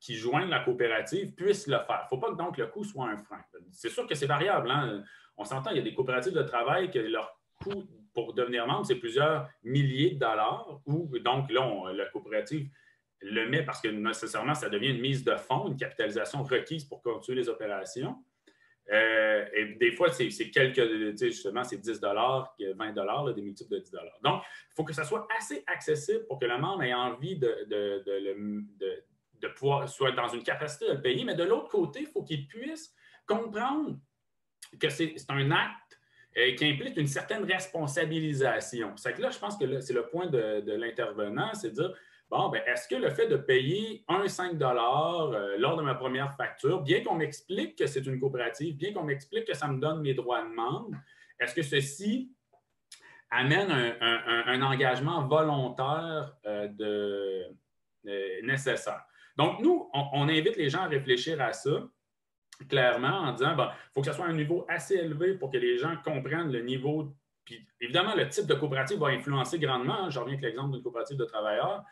qui joignent la coopérative puissent le faire. Il ne faut pas que donc le coût soit un frein. C'est sûr que c'est variable. Hein? On s'entend, il y a des coopératives de travail que leur coût pour devenir membre, c'est plusieurs milliers de dollars, ou donc là, la coopérative le met parce que nécessairement, ça devient une mise de fonds, une capitalisation requise pour continuer les opérations. Et des fois, c'est justement, c'est 10 $, 20 $, des multiples de 10 $. Donc, il faut que ça soit assez accessible pour que le membre ait envie de pouvoir soit dans une capacité de le payer, mais de l'autre côté, il faut qu'il puisse comprendre que c'est un acte qui implique une certaine responsabilisation. C'est que là, je pense que c'est le point de l'intervenant, c'est de dire, Bon, ben, est-ce que le fait de payer 5 lors de ma première facture, bien qu'on m'explique que c'est une coopérative, bien qu'on m'explique que ça me donne mes droits de membre, est-ce que ceci amène un engagement volontaire nécessaire? Donc, nous, on invite les gens à réfléchir à ça clairement en disant, il faut que ce soit un niveau assez élevé pour que les gens comprennent le niveau. Puis, évidemment, le type de coopérative va influencer grandement. Hein. Je reviens avec l'exemple d'une coopérative de travailleurs.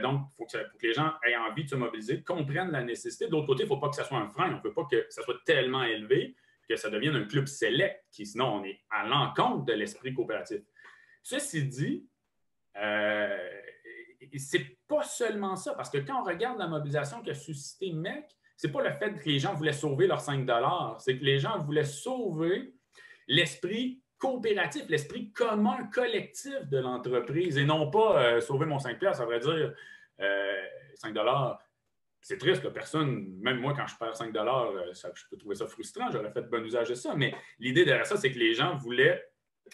Donc, il faut que les gens aient envie de se mobiliser, comprennent la nécessité. De l'autre côté, il ne faut pas que ça soit un frein. On ne veut pas que ça soit tellement élevé que ça devienne un club select, qui sinon, on est à l'encontre de l'esprit coopératif. Ceci dit, c'est pas seulement ça, parce que quand on regarde la mobilisation qu'a suscité MEC, c'est pas le fait que les gens voulaient sauver leurs 5 $, c'est que les gens voulaient sauver l'esprit coopératif, l'esprit commun, collectif de l'entreprise, et non pas sauver mon 5 $, ça veut dire 5 $, c'est triste, là, personne, même moi, quand je perds 5 $, je peux trouver ça frustrant, j'aurais fait bon usage de ça, mais l'idée derrière ça, c'est que les gens voulaient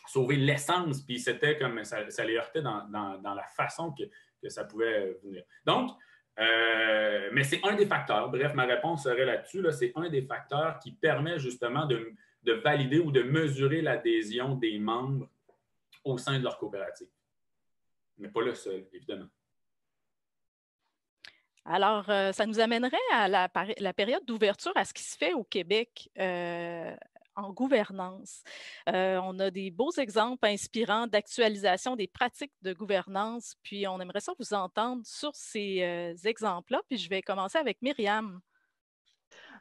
sauver l'essence, puis c'était comme ça les heurtait dans la façon que ça pouvait venir. Donc, mais c'est un des facteurs. Bref, ma réponse serait là-dessus. Là, c'est un des facteurs qui permet justement de valider ou de mesurer l'adhésion des membres au sein de leur coopérative. Mais pas le seul, évidemment. Alors, ça nous amènerait à la période d'ouverture à ce qui se fait au Québec en gouvernance. On a des beaux exemples inspirants d'actualisation des pratiques de gouvernance, puis on aimerait ça vous entendre sur ces exemples-là. Puis je vais commencer avec Myriam.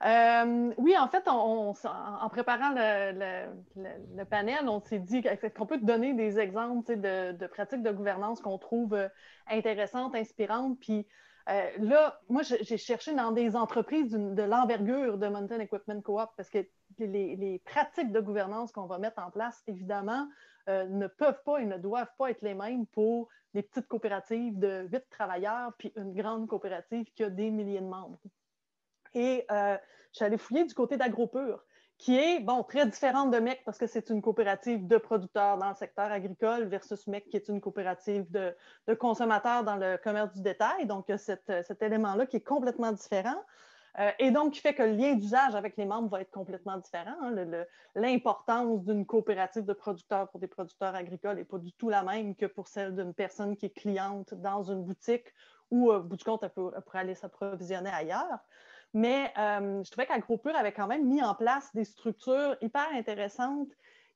Oui, en fait, en préparant le panel, on s'est dit qu'on peut te donner des exemples de pratiques de gouvernance qu'on trouve intéressantes, inspirantes. Puis là, moi, j'ai cherché dans des entreprises de l'envergure de Mountain Equipment Co-op parce que les pratiques de gouvernance qu'on va mettre en place, évidemment, ne peuvent pas et ne doivent pas être les mêmes pour les petites coopératives de 8 travailleurs puis une grande coopérative qui a des milliers de membres. Et je suis allée fouiller du côté d'AgroPure, qui est, très différente de MEC parce que c'est une coopérative de producteurs dans le secteur agricole versus MEC qui est une coopérative de consommateurs dans le commerce du détail. Donc, il y a cet élément-là qui est complètement différent. Et donc, qui fait que le lien d'usage avec les membres va être complètement différent. Hein. L'importance d'une coopérative de producteurs pour des producteurs agricoles n'est pas du tout la même que pour celle d'une personne qui est cliente dans une boutique ou, au bout du compte, elle pourrait aller s'approvisionner ailleurs. Mais je trouvais qu'AgroPure avait quand même mis en place des structures hyper intéressantes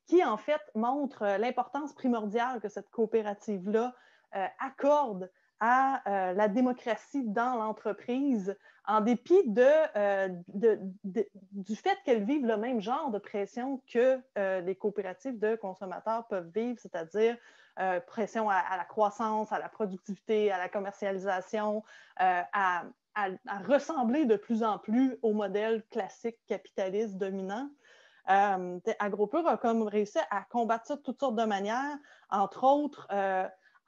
qui, en fait, montrent l'importance primordiale que cette coopérative-là accorde à la démocratie dans l'entreprise, en dépit du fait qu'elles vivent le même genre de pression que les coopératives de consommateurs peuvent vivre, c'est-à-dire pression à la croissance, à la productivité, à la commercialisation, à ressembler de plus en plus au modèle classique capitaliste dominant. AgroPure a comme réussi à combattre ça de toutes sortes de manières, entre autres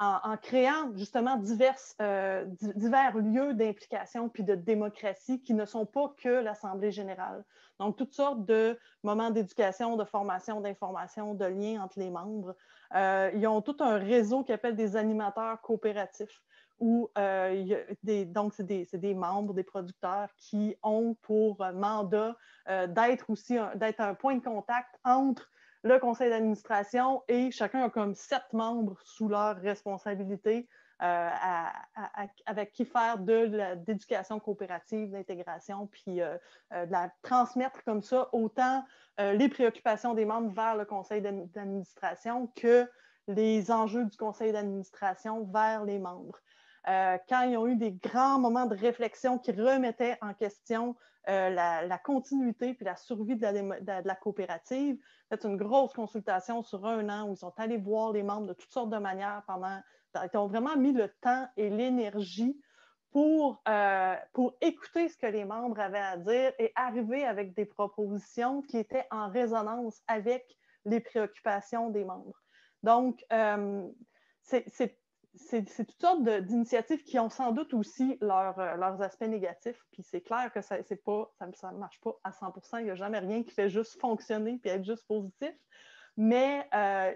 en créant justement divers lieux d'implication puis de démocratie qui ne sont pas que l'Assemblée générale. Donc, toutes sortes de moments d'éducation, de formation, d'information, de liens entre les membres. Ils ont tout un réseau qu'ils appellent des animateurs coopératifs où donc c'est des membres, des producteurs qui ont pour mandat d'être un point de contact entre le conseil d'administration et chacun a comme 7 membres sous leur responsabilité avec qui faire d'éducation coopérative, d'intégration, puis de la transmettre comme ça autant les préoccupations des membres vers le conseil d'administration que les enjeux du conseil d'administration vers les membres. Quand ils ont eu des grands moments de réflexion qui remettaient en question la continuité puis la survie de la coopérative, c'est une grosse consultation sur 1 an où ils sont allés voir les membres de toutes sortes de manières ils ont vraiment mis le temps et l'énergie pour écouter ce que les membres avaient à dire et arriver avec des propositions qui étaient en résonance avec les préoccupations des membres. Donc, c'est toutes sortes d'initiatives qui ont sans doute aussi leurs aspects négatifs. Puis c'est clair que ça ne marche pas à 100%. Il n'y a jamais rien qui fait juste fonctionner et être juste positif. Mais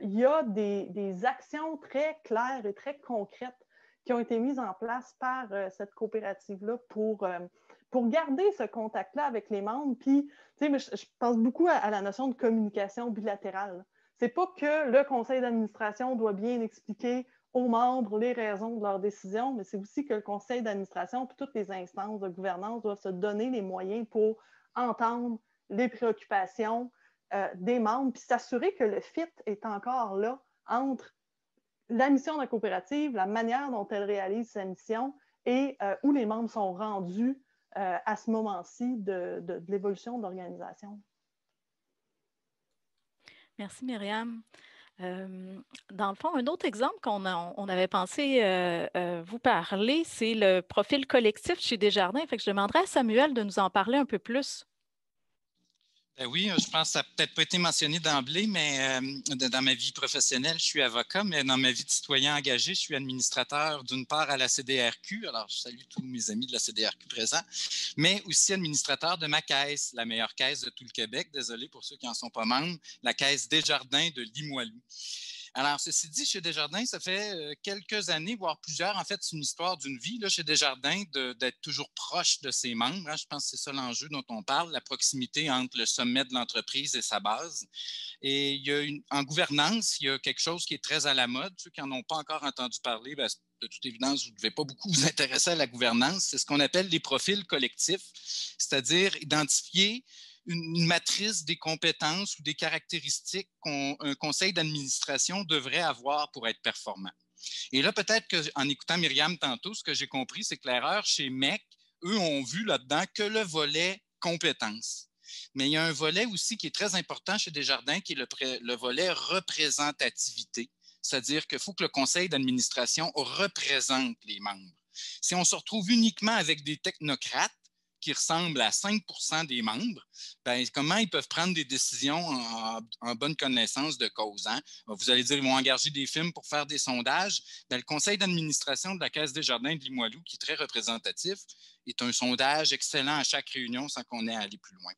il y a des actions très claires et très concrètes qui ont été mises en place par cette coopérative-là pour garder ce contact-là avec les membres. Puis, tu sais, je pense beaucoup à la notion de communication bilatérale. C'est pas que le conseil d'administration doit bien expliquer aux membres les raisons de leurs décisions, mais c'est aussi que le conseil d'administration puis toutes les instances de gouvernance doivent se donner les moyens pour entendre les préoccupations des membres puis s'assurer que le fit est encore là entre la mission de la coopérative, la manière dont elle réalise sa mission et où les membres sont rendus à ce moment-ci de l'évolution de l'organisation. Merci, Myriam. Dans le fond, un autre exemple on avait pensé vous parler, c'est le profil collectif chez Desjardins. Fait que je demanderais à Samuel de nous en parler un peu plus. Ben oui, je pense que ça n'a peut-être pas été mentionné d'emblée, mais dans ma vie professionnelle, je suis avocat, mais dans ma vie de citoyen engagé, je suis administrateur d'une part à la CDRQ, alors je salue tous mes amis de la CDRQ présents, mais aussi administrateur de ma caisse, la meilleure caisse de tout le Québec, désolé pour ceux qui n'en sont pas membres, la caisse Desjardins de Limoilou. Alors, ceci dit, chez Desjardins, ça fait quelques années, voire plusieurs. En fait, c'est une histoire d'une vie là, chez Desjardins d'être toujours proche de ses membres. Hein. Je pense que c'est ça l'enjeu dont on parle, la proximité entre le sommet de l'entreprise et sa base. Et il y a en gouvernance, il y a quelque chose qui est très à la mode. Ceux qui n'en ont pas encore entendu parler, bien, de toute évidence, vous ne devez pas beaucoup vous intéresser à la gouvernance. C'est ce qu'on appelle les profils collectifs, c'est-à-dire identifier une matrice des compétences ou des caractéristiques qu'un conseil d'administration devrait avoir pour être performant. Et là, peut-être qu'en écoutant Myriam tantôt, ce que j'ai compris, c'est que l'erreur chez MEC, eux ont vu là-dedans que le volet compétences. Mais il y a un volet aussi qui est très important chez Desjardins, qui est le volet représentativité. C'est-à-dire qu'il faut que le conseil d'administration représente les membres. Si on se retrouve uniquement avec des technocrates, qui ressemblent à 5 % des membres, bien, comment ils peuvent prendre des décisions en bonne connaissance de cause? Hein? Vous allez dire qu'ils vont engager des firmes pour faire des sondages. Bien, le conseil d'administration de la Caisse Desjardins de Limoilou, qui est très représentatif, est un sondage excellent à chaque réunion sans qu'on ait à aller plus loin.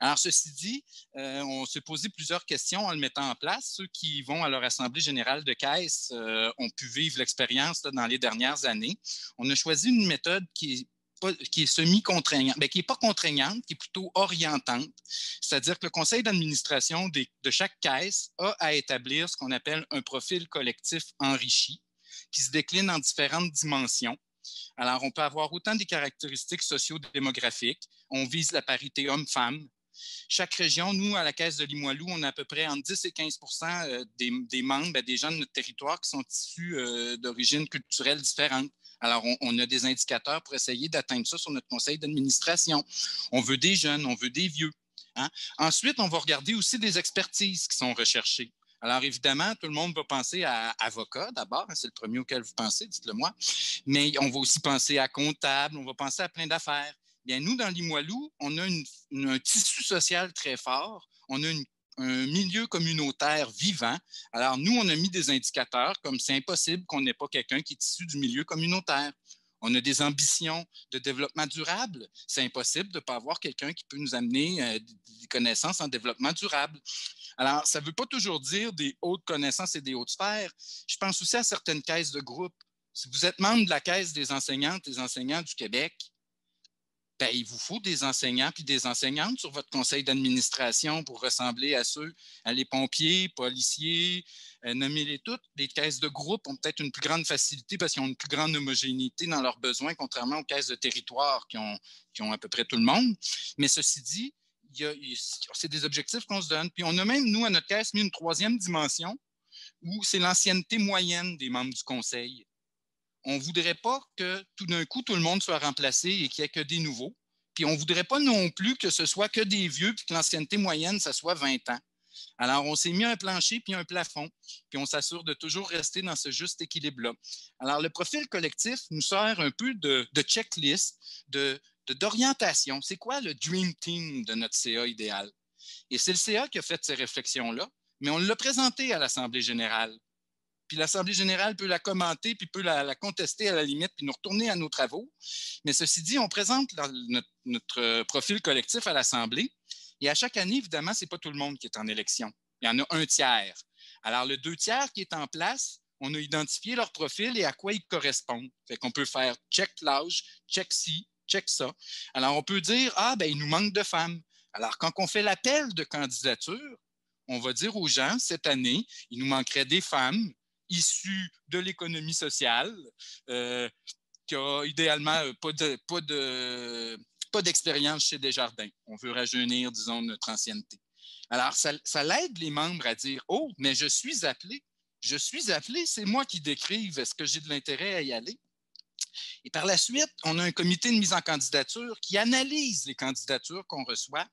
Alors, ceci dit, on s'est posé plusieurs questions en le mettant en place. Ceux qui vont à leur assemblée générale de caisse ont pu vivre l'expérience dans les dernières années. On a choisi une méthode qui est semi-contraignante, mais qui n'est pas contraignante, qui est plutôt orientante. C'est-à-dire que le conseil d'administration de chaque caisse a à établir ce qu'on appelle un profil collectif enrichi, qui se décline en différentes dimensions. Alors, on peut avoir autant des caractéristiques socio-démographiques. On vise la parité homme-femme. Chaque région, nous, à la Caisse de Limoilou, on a à peu près entre 10 et 15 % des membres, des gens de notre territoire qui sont issus d'origines culturelles différentes. Alors, on a des indicateurs pour essayer d'atteindre ça sur notre conseil d'administration. On veut des jeunes, on veut des vieux. Hein? Ensuite, on va regarder aussi des expertises qui sont recherchées. Alors, évidemment, tout le monde va penser à avocat d'abord, c'est le premier auquel vous pensez, dites-le moi, mais on va aussi penser à comptable, on va penser à plein d'affaires. Bien, nous, dans Limoilou, on a un tissu social très fort, on a un milieu communautaire vivant. Alors, nous, on a mis des indicateurs comme c'est impossible qu'on n'ait pas quelqu'un qui est issu du milieu communautaire. On a des ambitions de développement durable. C'est impossible de ne pas avoir quelqu'un qui peut nous amener des connaissances en développement durable. Alors, ça ne veut pas toujours dire des hautes connaissances et des hautes sphères. Je pense aussi à certaines caisses de groupe. Si vous êtes membre de la Caisse des enseignantes et des enseignants du Québec, bien, il vous faut des enseignants et des enseignantes sur votre conseil d'administration pour ressembler à ceux, les pompiers, policiers, nommez-les toutes. Les caisses de groupe ont peut-être une plus grande facilité parce qu'ils ont une plus grande homogénéité dans leurs besoins, contrairement aux caisses de territoire qui ont à peu près tout le monde. Mais ceci dit, c'est des objectifs qu'on se donne. Puis on a même, nous, à notre caisse, mis une troisième dimension où c'est l'ancienneté moyenne des membres du conseil. On ne voudrait pas que tout d'un coup, tout le monde soit remplacé et qu'il n'y ait que des nouveaux. Puis on ne voudrait pas non plus que ce soit que des vieux puis que l'ancienneté moyenne, ça soit 20 ans. Alors, on s'est mis un plancher puis un plafond, puis on s'assure de toujours rester dans ce juste équilibre-là. Alors, le profil collectif nous sert un peu de checklist, d'orientation. C'est quoi le dream team de notre CA idéal? Et c'est le CA qui a fait ces réflexions-là, mais on l'a présenté à l'Assemblée générale. Puis l'Assemblée générale peut la commenter, puis peut la contester à la limite, puis nous retourner à nos travaux. Mais ceci dit, on présente notre profil collectif à l'Assemblée. Et à chaque année, évidemment, ce n'est pas tout le monde qui est en élection. Il y en a un tiers. Alors, le 2 tiers qui est en place, on a identifié leur profil et à quoi ils correspondent. Fait qu'on peut faire check l'âge, check ci, check ça. Alors, on peut dire, il nous manque de femmes. Alors, quand on fait l'appel de candidature, on va dire aux gens, cette année, il nous manquerait des femmes issues de l'économie sociale, qui a idéalement pas d'expérience chez Desjardins. On veut rajeunir, disons, notre ancienneté. Alors, ça l'aide les membres à dire, oh, mais je suis appelé, c'est moi qui décrive, est-ce que j'ai de l'intérêt à y aller? Et par la suite, on a un comité de mise en candidature qui analyse les candidatures qu'on reçoit.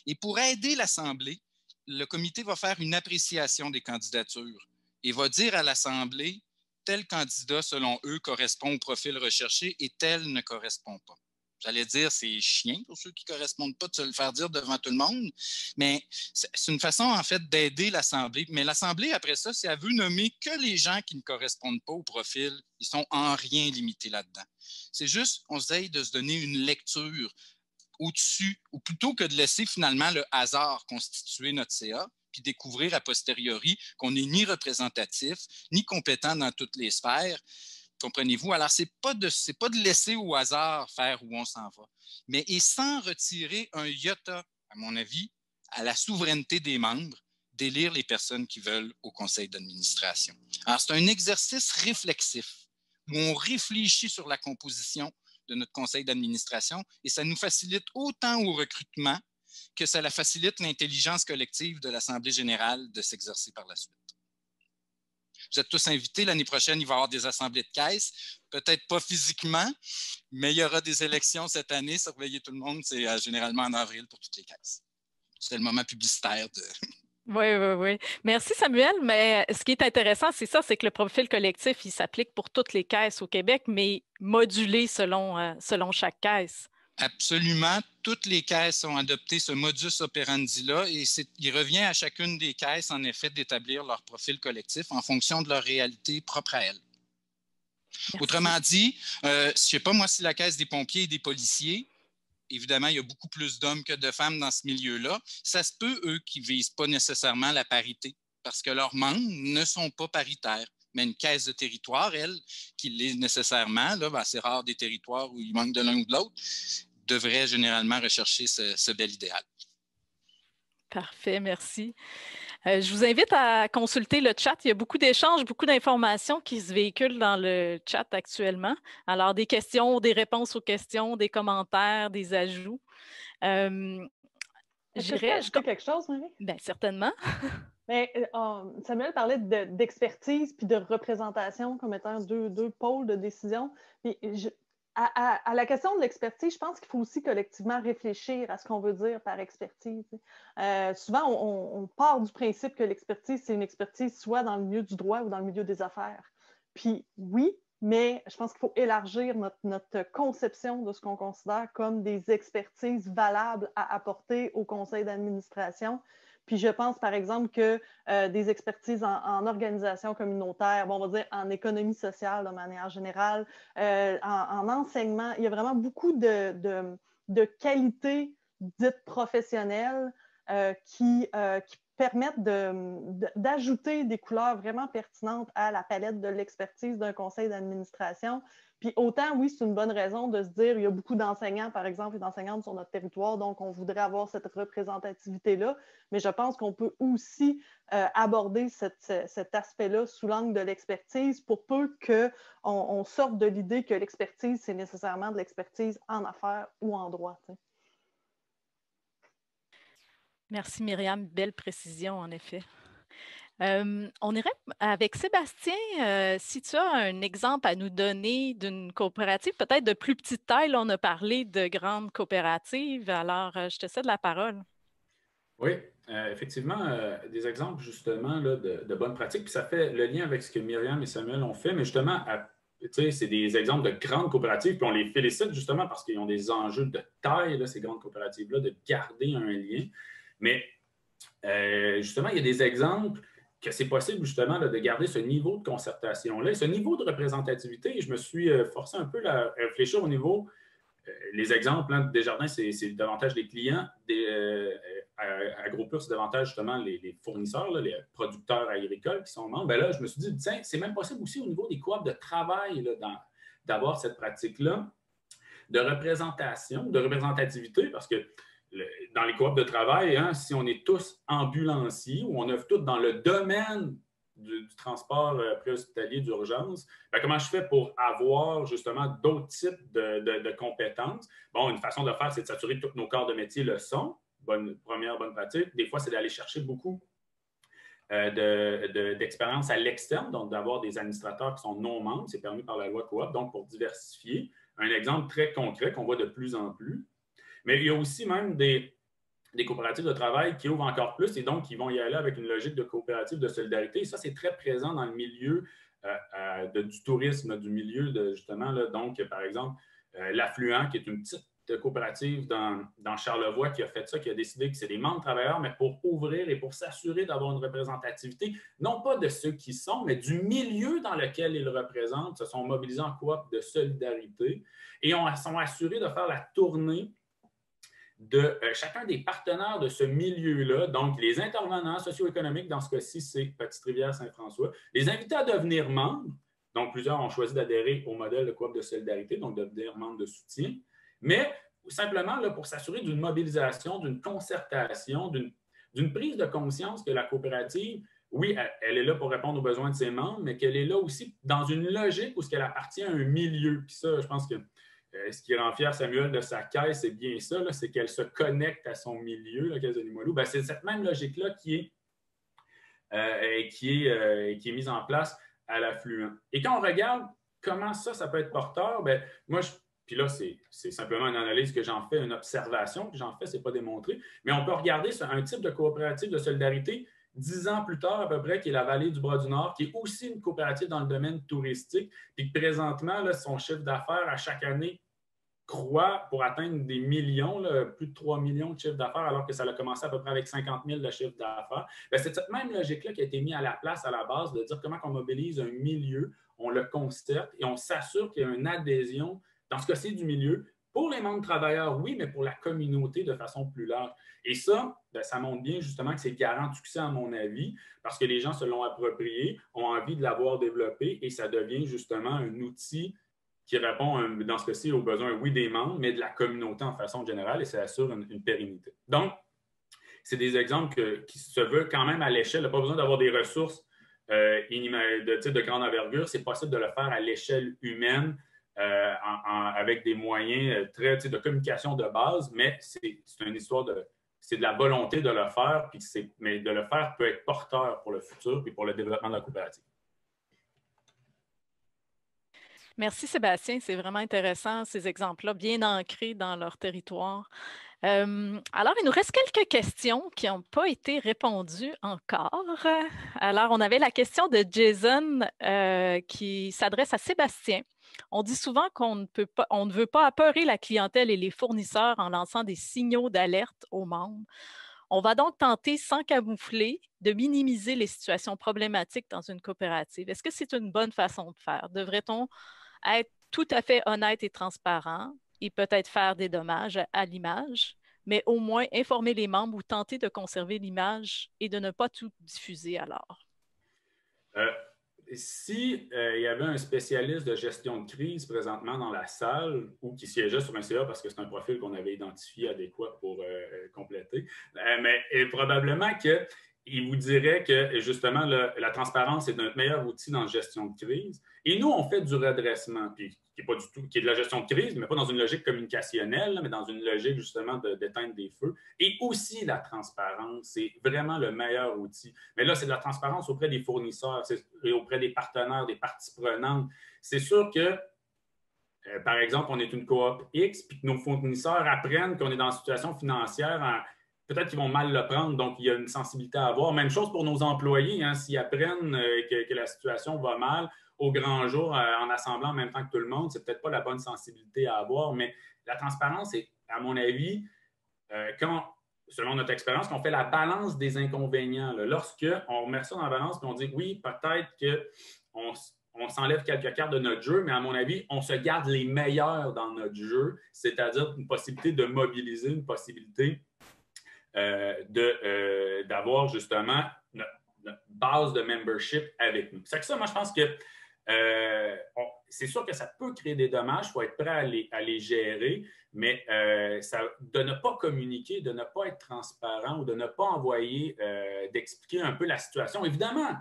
Et pour aider l'Assemblée, le comité va faire une appréciation des candidatures et va dire à l'Assemblée, tel candidat, selon eux, correspond au profil recherché et tel ne correspond pas. J'allais dire, c'est chiant pour ceux qui ne correspondent pas de se le faire dire devant tout le monde, mais c'est une façon, en fait, d'aider l'Assemblée. Mais l'Assemblée, après ça, si elle veut nommer que les gens qui ne correspondent pas au profil, ils sont en rien limités là-dedans. C'est juste, on essaye de se donner une lecture au-dessus, ou plutôt que de laisser finalement le hasard constituer notre CA, puis découvrir a posteriori qu'on n'est ni représentatif, ni compétent dans toutes les sphères. Comprenez-vous? Alors, c'est pas de laisser au hasard faire où on s'en va, mais et sans retirer un iota, à mon avis, à la souveraineté des membres, d'élire les personnes qui veulent au conseil d'administration. Alors, c'est un exercice réflexif où on réfléchit sur la composition de notre conseil d'administration et ça nous facilite autant au recrutement que ça la facilite l'intelligence collective de l'Assemblée générale de s'exercer par la suite. Vous êtes tous invités. L'année prochaine, il va y avoir des assemblées de caisse. Peut-être pas physiquement, mais il y aura des élections cette année. Surveillez tout le monde. C'est généralement en avril pour toutes les caisses. C'est le moment publicitaire de... Oui. Merci, Samuel. Mais ce qui est intéressant, c'est ça, c'est que le profil collectif, il s'applique pour toutes les caisses au Québec, mais modulé selon chaque caisse. Absolument. Toutes les caisses ont adopté ce modus operandi-là et il revient à chacune des caisses, en effet, d'établir leur profil collectif en fonction de leur réalité propre à elles. Merci. Autrement dit, je ne sais pas moi si la caisse des pompiers et des policiers, évidemment, il y a beaucoup plus d'hommes que de femmes dans ce milieu-là. Ça se peut, eux, qui ne visent pas nécessairement la parité parce que leurs membres ne sont pas paritaires. Mais une caisse de territoire, elle, qui l'est nécessairement, là, c'est rare des territoires où il manque de l'un ou de l'autre, devrait généralement rechercher ce bel idéal. Parfait, merci. Je vous invite à consulter le chat. Il y a beaucoup d'échanges, beaucoup d'informations qui se véhiculent dans le chat actuellement. Alors, des questions, des réponses aux questions, des commentaires, des ajouts. Est-ce que je peux ajouter quelque chose, Marie? Bien, certainement. Mais, Samuel parlait d'expertise puis de représentation comme étant deux pôles de décision. Puis à la question de l'expertise, je pense qu'il faut aussi collectivement réfléchir à ce qu'on veut dire par expertise. Souvent, on part du principe que l'expertise, c'est une expertise soit dans le milieu du droit ou dans le milieu des affaires. Puis oui, mais je pense qu'il faut élargir notre conception de ce qu'on considère comme des expertises valables à apporter au conseil d'administration. Puis je pense, par exemple, que des expertises en organisation communautaire, on va dire en économie sociale de manière générale, en enseignement, il y a vraiment beaucoup de qualités dites professionnelles qui permettent d'ajouter des couleurs vraiment pertinentes à la palette de l'expertise d'un conseil d'administration. Puis autant, oui, c'est une bonne raison de se dire, il y a beaucoup d'enseignants, par exemple, et d'enseignantes sur notre territoire, donc on voudrait avoir cette représentativité-là, mais je pense qu'on peut aussi aborder cet aspect-là sous l'angle de l'expertise pour peu qu'on sorte de l'idée que l'expertise, c'est nécessairement de l'expertise en affaires ou en droit. T'sais. Merci Myriam, belle précision en effet. On irait avec Sébastien, si tu as un exemple à nous donner d'une coopérative, peut-être de plus petite taille, là, on a parlé de grandes coopératives, alors je te cède la parole. Oui, effectivement, des exemples justement là, de bonnes pratiques, puis ça fait le lien avec ce que Myriam et Samuel ont fait, mais justement, c'est des exemples de grandes coopératives, puis on les félicite justement parce qu'ils ont des enjeux de taille, là, ces grandes coopératives-là, de garder un lien. Mais justement, il y a des exemples que c'est possible justement là, de garder ce niveau de concertation-là. Et ce niveau de représentativité, je me suis forcé un peu à réfléchir au niveau les exemples, hein, Desjardins, c'est davantage les clients. AgroPure, c'est davantage justement les fournisseurs, là, les producteurs agricoles qui sont membres. Ben là, je me suis dit, tiens, c'est même possible aussi au niveau des coops de travail d'avoir cette pratique-là de représentation, de représentativité, parce que dans les coops de travail, hein, si on est tous ambulanciers ou on œuvre tous dans le domaine du transport préhospitalier d'urgence, ben, comment je fais pour avoir justement d'autres types de compétences? Bon, une façon de faire, c'est de s'assurer que tous nos corps de métier le sont. Première bonne pratique. Des fois, c'est d'aller chercher beaucoup d'expérience à l'externe, donc d'avoir des administrateurs qui sont non membres, c'est permis par la loi coop, donc pour diversifier. Un exemple très concret qu'on voit de plus en plus. Mais il y a aussi même des coopératives de travail qui ouvrent encore plus et donc qui vont y aller avec une logique de coopérative de solidarité. Et ça, c'est très présent dans le milieu du tourisme, du milieu justement, là, donc, par exemple, l'Affluent, qui est une petite coopérative dans Charlevoix qui a fait ça, qui a décidé que c'est des membres travailleurs, mais pour ouvrir et pour s'assurer d'avoir une représentativité, non pas de ceux qui sont, mais du milieu dans lequel ils représentent, se sont mobilisés en coop de solidarité et sont assurés de faire la tournée de chacun des partenaires de ce milieu-là, donc les intervenants socio-économiques, dans ce cas-ci, c'est Petite-Rivière-Saint-François, les invités à devenir membres, donc plusieurs ont choisi d'adhérer au modèle de coop de solidarité, donc de devenir membres de soutien, mais simplement là, pour s'assurer d'une mobilisation, d'une concertation, d'une prise de conscience que la coopérative, oui, elle est là pour répondre aux besoins de ses membres, mais qu'elle est là aussi dans une logique où elle appartient à un milieu. Puis ça, je pense que ce qui rend fier Samuel de sa caisse, c'est bien ça, c'est qu'elle se connecte à son milieu, la Caisse de Limoilou. Ben, c'est cette même logique-là qui est mise en place à l'Affluent. Et quand on regarde comment ça peut être porteur, ben, moi, puis là, c'est simplement une analyse que j'en fais, une observation que j'en fais, ce n'est pas démontré, mais on peut regarder un type de coopérative de solidarité 10 ans plus tard à peu près, qui est la Vallée du Bras-du-Nord, qui est aussi une coopérative dans le domaine touristique, puis présentement, là, son chiffre d'affaires à chaque année croît pour atteindre des millions, là, plus de 3 millions de chiffre d'affaires, alors que ça a commencé à peu près avec 50 000 de chiffre d'affaires. Bien, c'est cette même logique-là qui a été mise à la place, à la base, de dire comment on mobilise un milieu, on le concerte et on s'assure qu'il y a une adhésion, dans ce cas-ci du milieu, pour les membres travailleurs, oui, mais pour la communauté de façon plus large. Et ça, bien, ça montre bien justement que c'est garant de succès, à mon avis, parce que les gens se l'ont approprié, ont envie de l'avoir développé et ça devient justement un outil qui répond, dans ce cas-ci, aux besoins, oui, des membres, mais de la communauté en façon générale, et ça assure une pérennité. Donc, c'est des exemples qui se veulent quand même à l'échelle. Il n'y a pas besoin d'avoir des ressources de grande envergure. C'est possible de le faire à l'échelle humaine avec des moyens de communication de base, mais c'est une histoire c'est de la volonté de le faire, mais de le faire peut être porteur pour le futur et pour le développement de la coopérative. Merci Sébastien, c'est vraiment intéressant ces exemples-là, bien ancrés dans leur territoire. Alors, il nous reste quelques questions qui n'ont pas été répondues encore. Alors, on avait la question de Jason qui s'adresse à Sébastien. On dit souvent qu'on ne veut pas apeurer la clientèle et les fournisseurs en lançant des signaux d'alerte aux membres. On va donc tenter, sans camoufler, de minimiser les situations problématiques dans une coopérative. Est-ce que c'est une bonne façon de faire? Devrait-on être tout à fait honnête et transparent et peut-être faire des dommages à l'image, mais au moins informer les membres ou tenter de conserver l'image et de ne pas tout diffuser alors? Si il y avait un spécialiste de gestion de crise présentement dans la salle ou qui siégeait sur un CA parce que c'est un profil qu'on avait identifié adéquat pour compléter, mais probablement qu'il vous dirait que justement la transparence est notre meilleur outil dans la gestion de crise. Et nous, on fait du redressement, puis qui est de la gestion de crise, mais pas dans une logique communicationnelle, mais dans une logique justement d'éteindre des feux. Et aussi la transparence, c'est vraiment le meilleur outil. Mais là, c'est de la transparence auprès des fournisseurs et auprès des partenaires, des parties prenantes. C'est sûr que, par exemple, on est une coop X, puis que nos fournisseurs apprennent qu'on est dans une situation financière, peut-être qu'ils vont mal le prendre, donc il y a une sensibilité à avoir. Même chose pour nos employés, hein, s'ils apprennent que la situation va mal, au grand jour, en assemblant en même temps que tout le monde, c'est peut-être pas la bonne sensibilité à avoir, mais la transparence est, à mon avis, selon notre expérience, qu'on fait la balance des inconvénients. Lorsqu'on remet ça dans la balance et on dit oui, peut-être on s'enlève quelques cartes de notre jeu, mais à mon avis, on se garde les meilleurs dans notre jeu, c'est-à-dire une possibilité de mobiliser, une possibilité d'avoir justement notre base de membership avec nous. C'est que ça, moi, je pense que c'est sûr que ça peut créer des dommages, il faut être prêt à les gérer, mais de ne pas communiquer, de ne pas être transparent ou de ne pas envoyer, d'expliquer un peu la situation. Évidemment,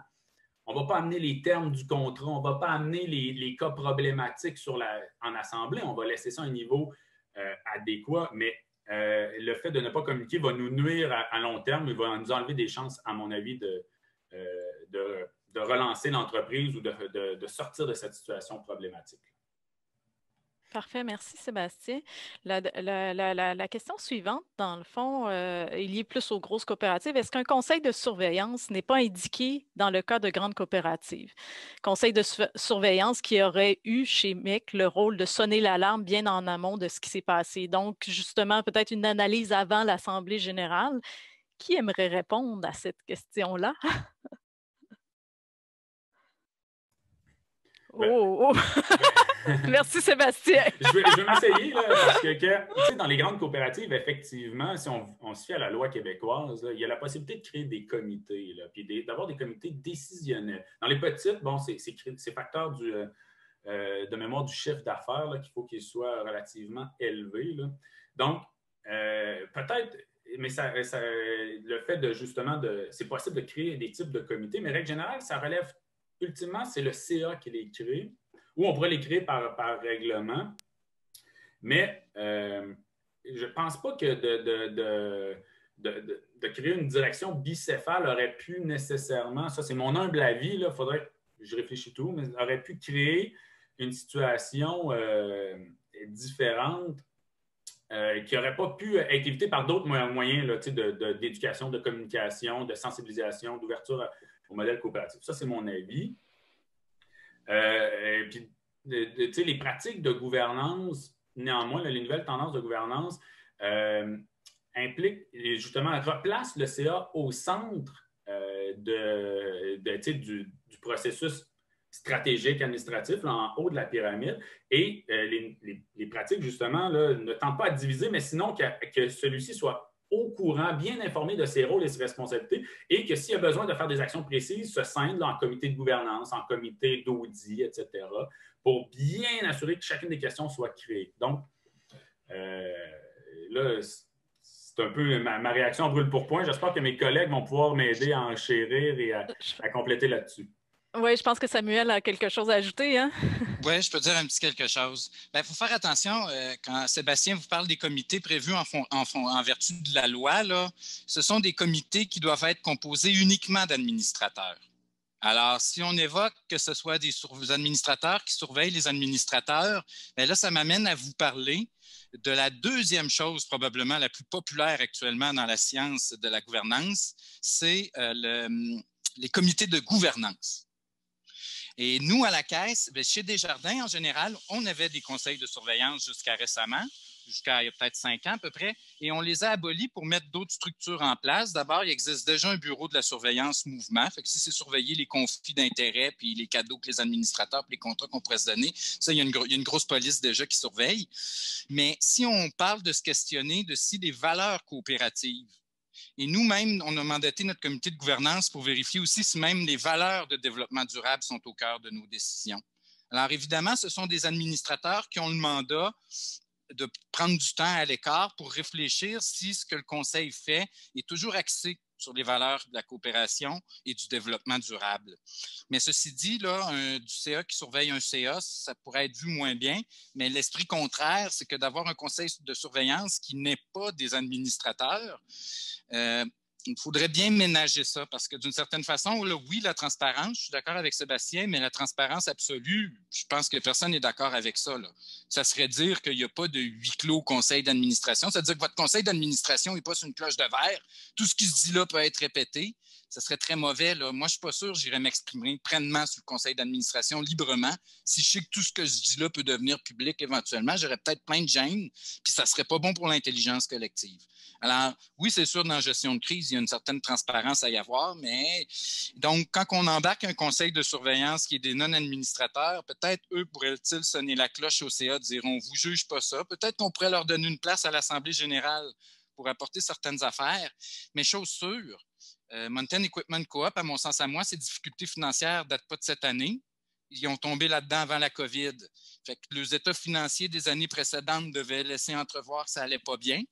on ne va pas amener les termes du contrat, on ne va pas amener les cas problématiques en assemblée, on va laisser ça à un niveau adéquat, mais le fait de ne pas communiquer va nous nuire à long terme et va nous enlever des chances, à mon avis, de relancer l'entreprise ou de sortir de cette situation problématique. Parfait, merci Sébastien. La question suivante, dans le fond, est liée plus aux grosses coopératives. Est-ce qu'un conseil de surveillance n'est pas indiqué dans le cas de grandes coopératives? Conseil de surveillance qui aurait eu chez MEC le rôle de sonner l'alarme bien en amont de ce qui s'est passé. Donc, justement, peut-être une analyse avant l'Assemblée générale. Qui aimerait répondre à cette question-là? Oh! Merci Sébastien. je vais m'essayer, parce que dans les grandes coopératives, effectivement, si on se fie à la loi québécoise, là, il y a la possibilité de créer des comités, là, puis d'avoir des comités décisionnels. Dans les petites, bon, c'est facteur de mémoire du chiffre d'affaires qu'il faut qu'il soit relativement élevé. Là. Donc, peut-être, mais le fait de justement, c'est possible de créer des types de comités, mais règle générale, ça relève ultimement, c'est le CA qui les crée, ou on pourrait les créer par règlement. Mais je ne pense pas que de créer une direction bicéphale aurait pu nécessairement, ça c'est mon humble avis, il faudrait que je réfléchisse tout, mais aurait pu créer une situation différente qui n'aurait pas pu être évitée par d'autres moyens là, d'éducation, de communication, de sensibilisation, d'ouverture au modèle coopératif. Ça, c'est mon avis. Puis, les pratiques de gouvernance, néanmoins, les nouvelles tendances de gouvernance impliquent justement, replacent le CA au centre du processus stratégique, administratif, là, en haut de la pyramide. Et les pratiques, justement, là, ne tentent pas à diviser, mais sinon que celui-ci soit au courant, bien informé de ses rôles et ses responsabilités, et que s'il y a besoin de faire des actions précises, se scinde en comité de gouvernance, en comité d'audit, etc., pour bien assurer que chacune des questions soit créée. Donc, là, c'est un peu ma réaction brûle pour point. J'espère que mes collègues vont pouvoir m'aider à enchérir et à compléter là-dessus. Oui, je pense que Samuel a quelque chose à ajouter. Hein? Oui, je peux dire un petit quelque chose. Il faut faire attention, quand Sébastien vous parle des comités prévus en vertu de la loi, là, ce sont des comités qui doivent être composés uniquement d'administrateurs. Alors, si on évoque que ce soit des administrateurs qui surveillent les administrateurs, bien là, ça m'amène à vous parler de la deuxième chose probablement la plus populaire actuellement dans la science de la gouvernance, c'est les comités de gouvernance. Et nous, à la Caisse, chez Desjardins, en général, on avait des conseils de surveillance jusqu'à récemment, jusqu'à il y a peut-être 5 ans à peu près, et on les a abolis pour mettre d'autres structures en place. D'abord, il existe déjà un bureau de la surveillance mouvement, fait que si c'est surveiller les conflits d'intérêts, puis les cadeaux que les administrateurs, puis les contrats qu'on pourrait se donner, ça, il y a une grosse police déjà qui surveille. Mais si on parle de se questionner de si les valeurs coopératives, et nous-mêmes, on a mandaté notre comité de gouvernance pour vérifier aussi si même les valeurs de développement durable sont au cœur de nos décisions. Alors évidemment, ce sont des administrateurs qui ont le mandat de prendre du temps à l'écart pour réfléchir si ce que le conseil fait est toujours axé sur les valeurs de la coopération et du développement durable. Mais ceci dit, là, du CA qui surveille un CA, ça pourrait être vu moins bien, mais l'esprit contraire, c'est que d'avoir un conseil de surveillance qui n'est pas des administrateurs, il faudrait bien ménager ça parce que d'une certaine façon, là, oui, la transparence, je suis d'accord avec Sébastien, mais la transparence absolue, je pense que personne n'est d'accord avec ça. Là. Ça serait dire qu'il n'y a pas de huis clos au conseil d'administration. Ça veut dire que votre conseil d'administration n'est pas sur une cloche de verre. Tout ce qui se dit là peut être répété. Ça serait très mauvais. Là. Moi, je ne suis pas sûr que j'irais m'exprimer pleinement sur le conseil d'administration librement. Si je sais que tout ce que je dis là peut devenir public éventuellement, j'aurais peut-être plein de gêne, puis ça ne serait pas bon pour l'intelligence collective. Alors, oui, c'est sûr, dans la gestion de crise, y a une certaine transparence à y avoir. Mais donc, quand on embarque un conseil de surveillance qui est des non-administrateurs, peut-être eux pourraient-ils sonner la cloche au CA, dire on ne vous juge pas ça. Peut-être qu'on pourrait leur donner une place à l'Assemblée générale pour apporter certaines affaires. Mais chose sûre, Mountain Equipment Co-op, à mon sens à moi, ces difficultés financières ne datent pas de cette année. Ils ont tombé là-dedans avant la COVID. Fait que les états financiers des années précédentes devaient laisser entrevoir que ça n'allait pas bien.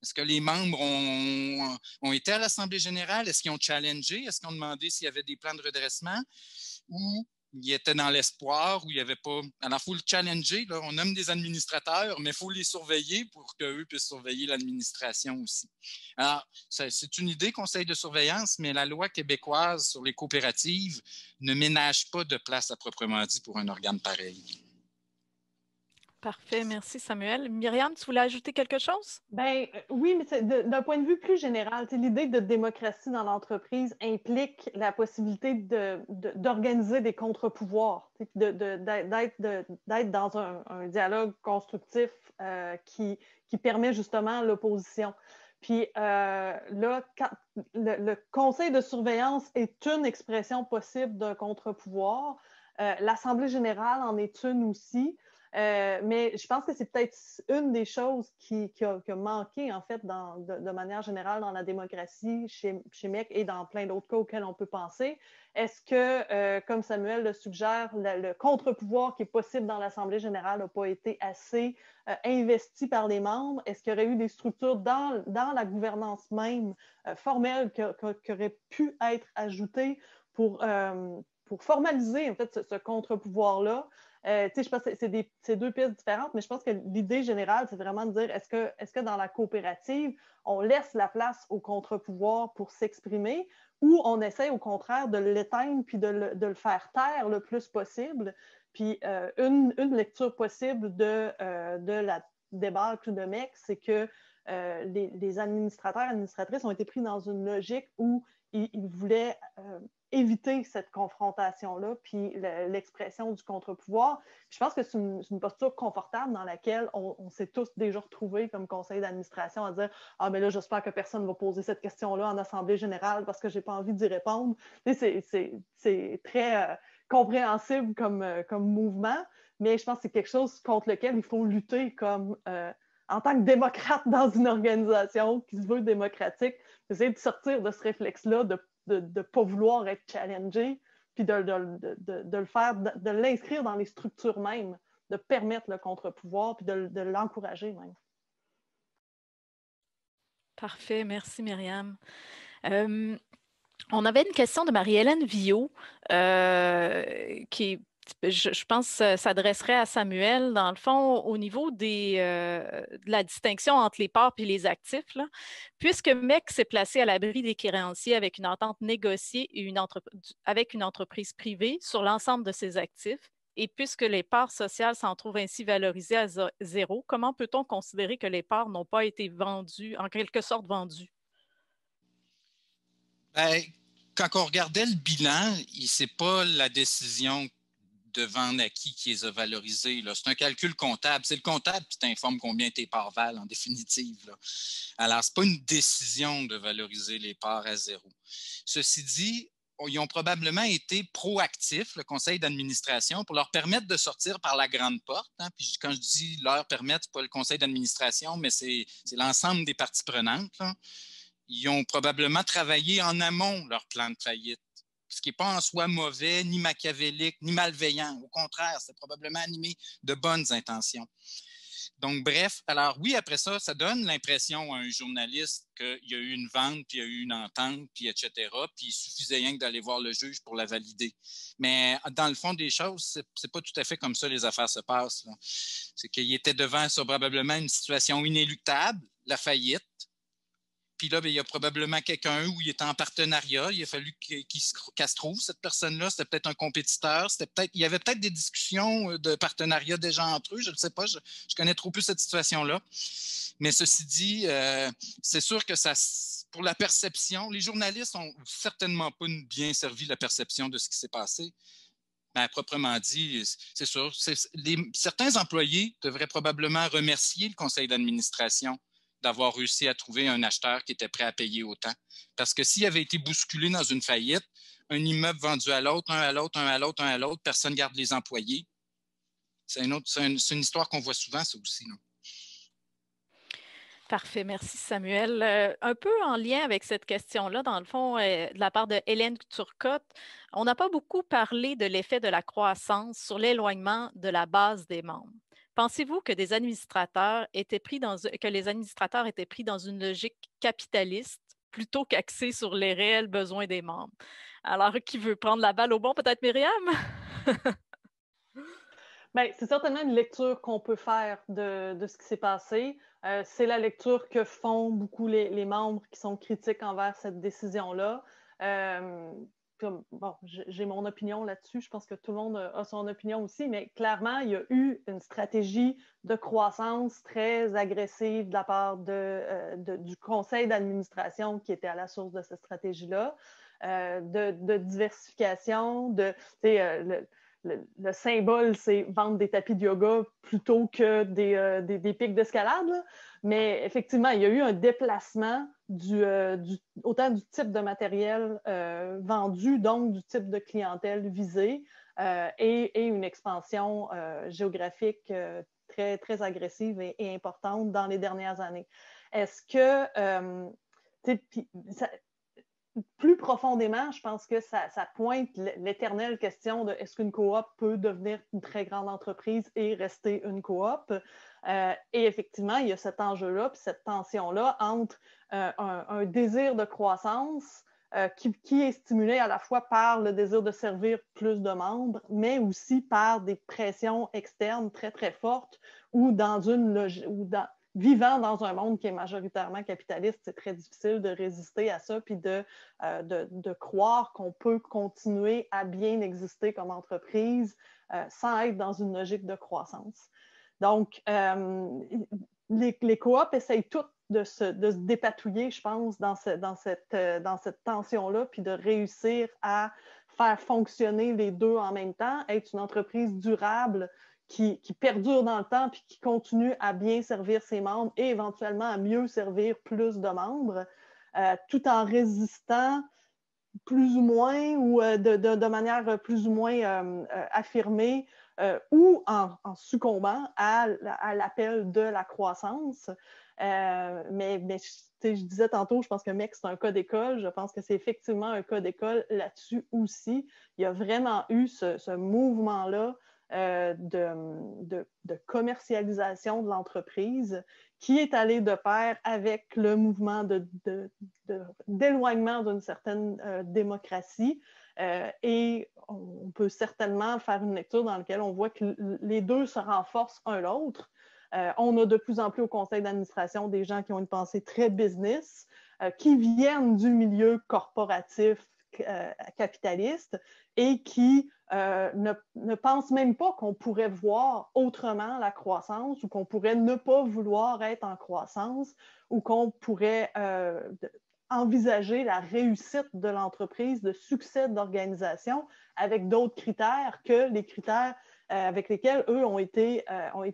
Est-ce que les membres ont été à l'Assemblée générale? Est-ce qu'ils ont challengé? Est-ce qu'ils ont demandé s'il y avait des plans de redressement? Ou ils étaient dans l'espoir, ou il n'y avait pas... Alors, il faut le challenger. Là. On nomme des administrateurs, mais il faut les surveiller pour qu'eux puissent surveiller l'administration aussi. Alors, c'est une idée, conseil de surveillance, mais la loi québécoise sur les coopératives ne ménage pas de place à proprement dit pour un organe pareil. Parfait, merci Samuel. Myriam, tu voulais ajouter quelque chose? Ben oui, mais d'un point de vue plus général, l'idée de démocratie dans l'entreprise implique la possibilité d'organiser des contre-pouvoirs, d'être dans un dialogue constructif qui permet justement l'opposition. Puis là, le conseil de surveillance est une expression possible d'un contre-pouvoir. L'Assemblée générale en est une aussi. Mais je pense que c'est peut-être une des choses qui a manqué, en fait, de manière générale dans la démocratie chez MEC et dans plein d'autres cas auxquels on peut penser. Est-ce que, comme Samuel le suggère, le contre-pouvoir qui est possible dans l'Assemblée générale n'a pas été assez investi par les membres? Est-ce qu'il y aurait eu des structures dans la gouvernance même formelle qui auraient pu être ajoutées pour formaliser, en fait, ce contre-pouvoir-là? Je pense que c'est deux pistes différentes, mais je pense que l'idée générale, c'est vraiment de dire est-ce que dans la coopérative, on laisse la place au contre-pouvoir pour s'exprimer ou on essaie au contraire de l'éteindre puis de le faire taire le plus possible? Puis une lecture possible de la débâcle de MEC, c'est que les administrateurs et administratrices ont été pris dans une logique où ils voulaient éviter cette confrontation-là, puis l'expression du contre-pouvoir. Puis je pense que c'est une posture confortable dans laquelle on s'est tous déjà retrouvés comme conseil d'administration à dire « Ah, mais là, j'espère que personne ne va poser cette question-là en assemblée générale parce que je n'ai pas envie d'y répondre. » C'est très compréhensible comme mouvement, mais je pense que c'est quelque chose contre lequel il faut lutter comme en tant que démocrate dans une organisation qui se veut démocratique, essayer de sortir de ce réflexe-là, de ne pas vouloir être challengé, puis de le faire, de l'inscrire dans les structures même, de permettre le contre-pouvoir, puis de l'encourager même. Parfait, merci Myriam. On avait une question de Marie-Hélène Viault qui, je pense, s'adresserait à Samuel, dans le fond, au niveau de la distinction entre les parts et les actifs. Là. Puisque MEC s'est placé à l'abri des créanciers avec une entente négociée avec une entreprise privée sur l'ensemble de ses actifs, et puisque les parts sociales s'en trouvent ainsi valorisées à zéro, comment peut-on considérer que les parts n'ont pas été vendues, en quelque sorte vendues? Bien, quand on regardait le bilan, ce n'est pas la décision de vendre acquis qui les a valorisés. C'est un calcul comptable. C'est le comptable qui t'informe combien tes parts valent en définitive. Là. Alors, ce n'est pas une décision de valoriser les parts à zéro. Ceci dit, ils ont probablement été proactifs, le conseil d'administration, pour leur permettre de sortir par la grande porte. Hein. Puis quand je dis leur permettre, ce n'est pas le conseil d'administration, mais c'est l'ensemble des parties prenantes. Là. Ils ont probablement travaillé en amont leur plan de faillite, ce qui n'est pas en soi mauvais, ni machiavélique, ni malveillant. Au contraire, c'est probablement animé de bonnes intentions. Donc, bref, alors oui, après ça, ça donne l'impression à un journaliste qu'il y a eu une vente, puis il y a eu une entente, puis etc., puis il suffisait rien que d'aller voir le juge pour la valider. Mais dans le fond des choses, c'est pas tout à fait comme ça les affaires se passent. Là. C'est qu'il était devant ça, probablement une situation inéluctable, la faillite. Puis là, bien, il y a probablement quelqu'un où il était en partenariat. Il a fallu qu'elle se trouve, cette personne-là. C'était peut-être un compétiteur. Il y avait peut-être des discussions de partenariat déjà entre eux. Je ne sais pas. Je connais trop peu cette situation-là. Mais ceci dit, c'est sûr que ça, pour la perception, les journalistes n'ont certainement pas bien servi la perception de ce qui s'est passé. Ben, proprement dit, c'est sûr. Certains employés devraient probablement remercier le conseil d'administration d'avoir réussi à trouver un acheteur qui était prêt à payer autant. Parce que s'il avait été bousculé dans une faillite, un immeuble vendu à l'autre, un à l'autre, un à l'autre, un à l'autre, personne ne garde les employés. C'est une histoire qu'on voit souvent, ça aussi. Là. Parfait, merci Samuel. Un peu en lien avec cette question-là, dans le fond, de la part de Hélène Turcotte, on n'a pas beaucoup parlé de l'effet de la croissance sur l'éloignement de la base des membres. Pensez-vous que les administrateurs étaient pris dans une logique capitaliste plutôt qu'axée sur les réels besoins des membres? Alors, qui veut prendre la balle au bon? Peut-être Myriam? Bien, c'est certainement une lecture qu'on peut faire de ce qui s'est passé. C'est la lecture que font beaucoup les membres qui sont critiques envers cette décision-là. Bon, j'ai mon opinion là-dessus. Je pense que tout le monde a son opinion aussi, mais clairement, il y a eu une stratégie de croissance très agressive de la part du conseil d'administration qui était à la source de cette stratégie-là, de diversification, le symbole, c'est vendre des tapis de yoga plutôt que des pics d'escalade. Mais effectivement, il y a eu un déplacement autant du type de matériel vendu, donc du type de clientèle visée, et une expansion géographique très, très agressive et importante dans les dernières années. Est-ce que... plus profondément, je pense que ça pointe l'éternelle question de est-ce qu'une coop peut devenir une très grande entreprise et rester une coop? Et effectivement, il y a cet enjeu-là, puis cette tension-là entre un désir de croissance qui est stimulé à la fois par le désir de servir plus de membres, mais aussi par des pressions externes très, très fortes ou dans une logique... Vivant dans un monde qui est majoritairement capitaliste, c'est très difficile de résister à ça puis de croire qu'on peut continuer à bien exister comme entreprise sans être dans une logique de croissance. Donc, les coops essayent toutes de se dépatouiller, je pense, dans cette tension-là, puis de réussir à faire fonctionner les deux en même temps, être une entreprise durable qui perdure dans le temps puis qui continue à bien servir ses membres et éventuellement à mieux servir plus de membres, tout en résistant plus ou moins ou de manière plus ou moins affirmée ou en succombant à l'appel de la croissance. Mais je disais tantôt, je pense que MEC, c'est un cas d'école. Je pense que c'est effectivement un cas d'école là-dessus aussi. Il y a vraiment eu ce mouvement-là de commercialisation de l'entreprise qui est allé de pair avec le mouvement d'éloignement d'une certaine démocratie. Et on peut certainement faire une lecture dans laquelle on voit que les deux se renforcent un l'autre. On a de plus en plus au conseil d'administration des gens qui ont une pensée très business, qui viennent du milieu corporatif capitaliste et qui ne pensent même pas qu'on pourrait voir autrement la croissance ou qu'on pourrait ne pas vouloir être en croissance ou qu'on pourrait envisager la réussite de l'entreprise, le succès de l'organisation avec d'autres critères que les critères avec lesquels eux ont été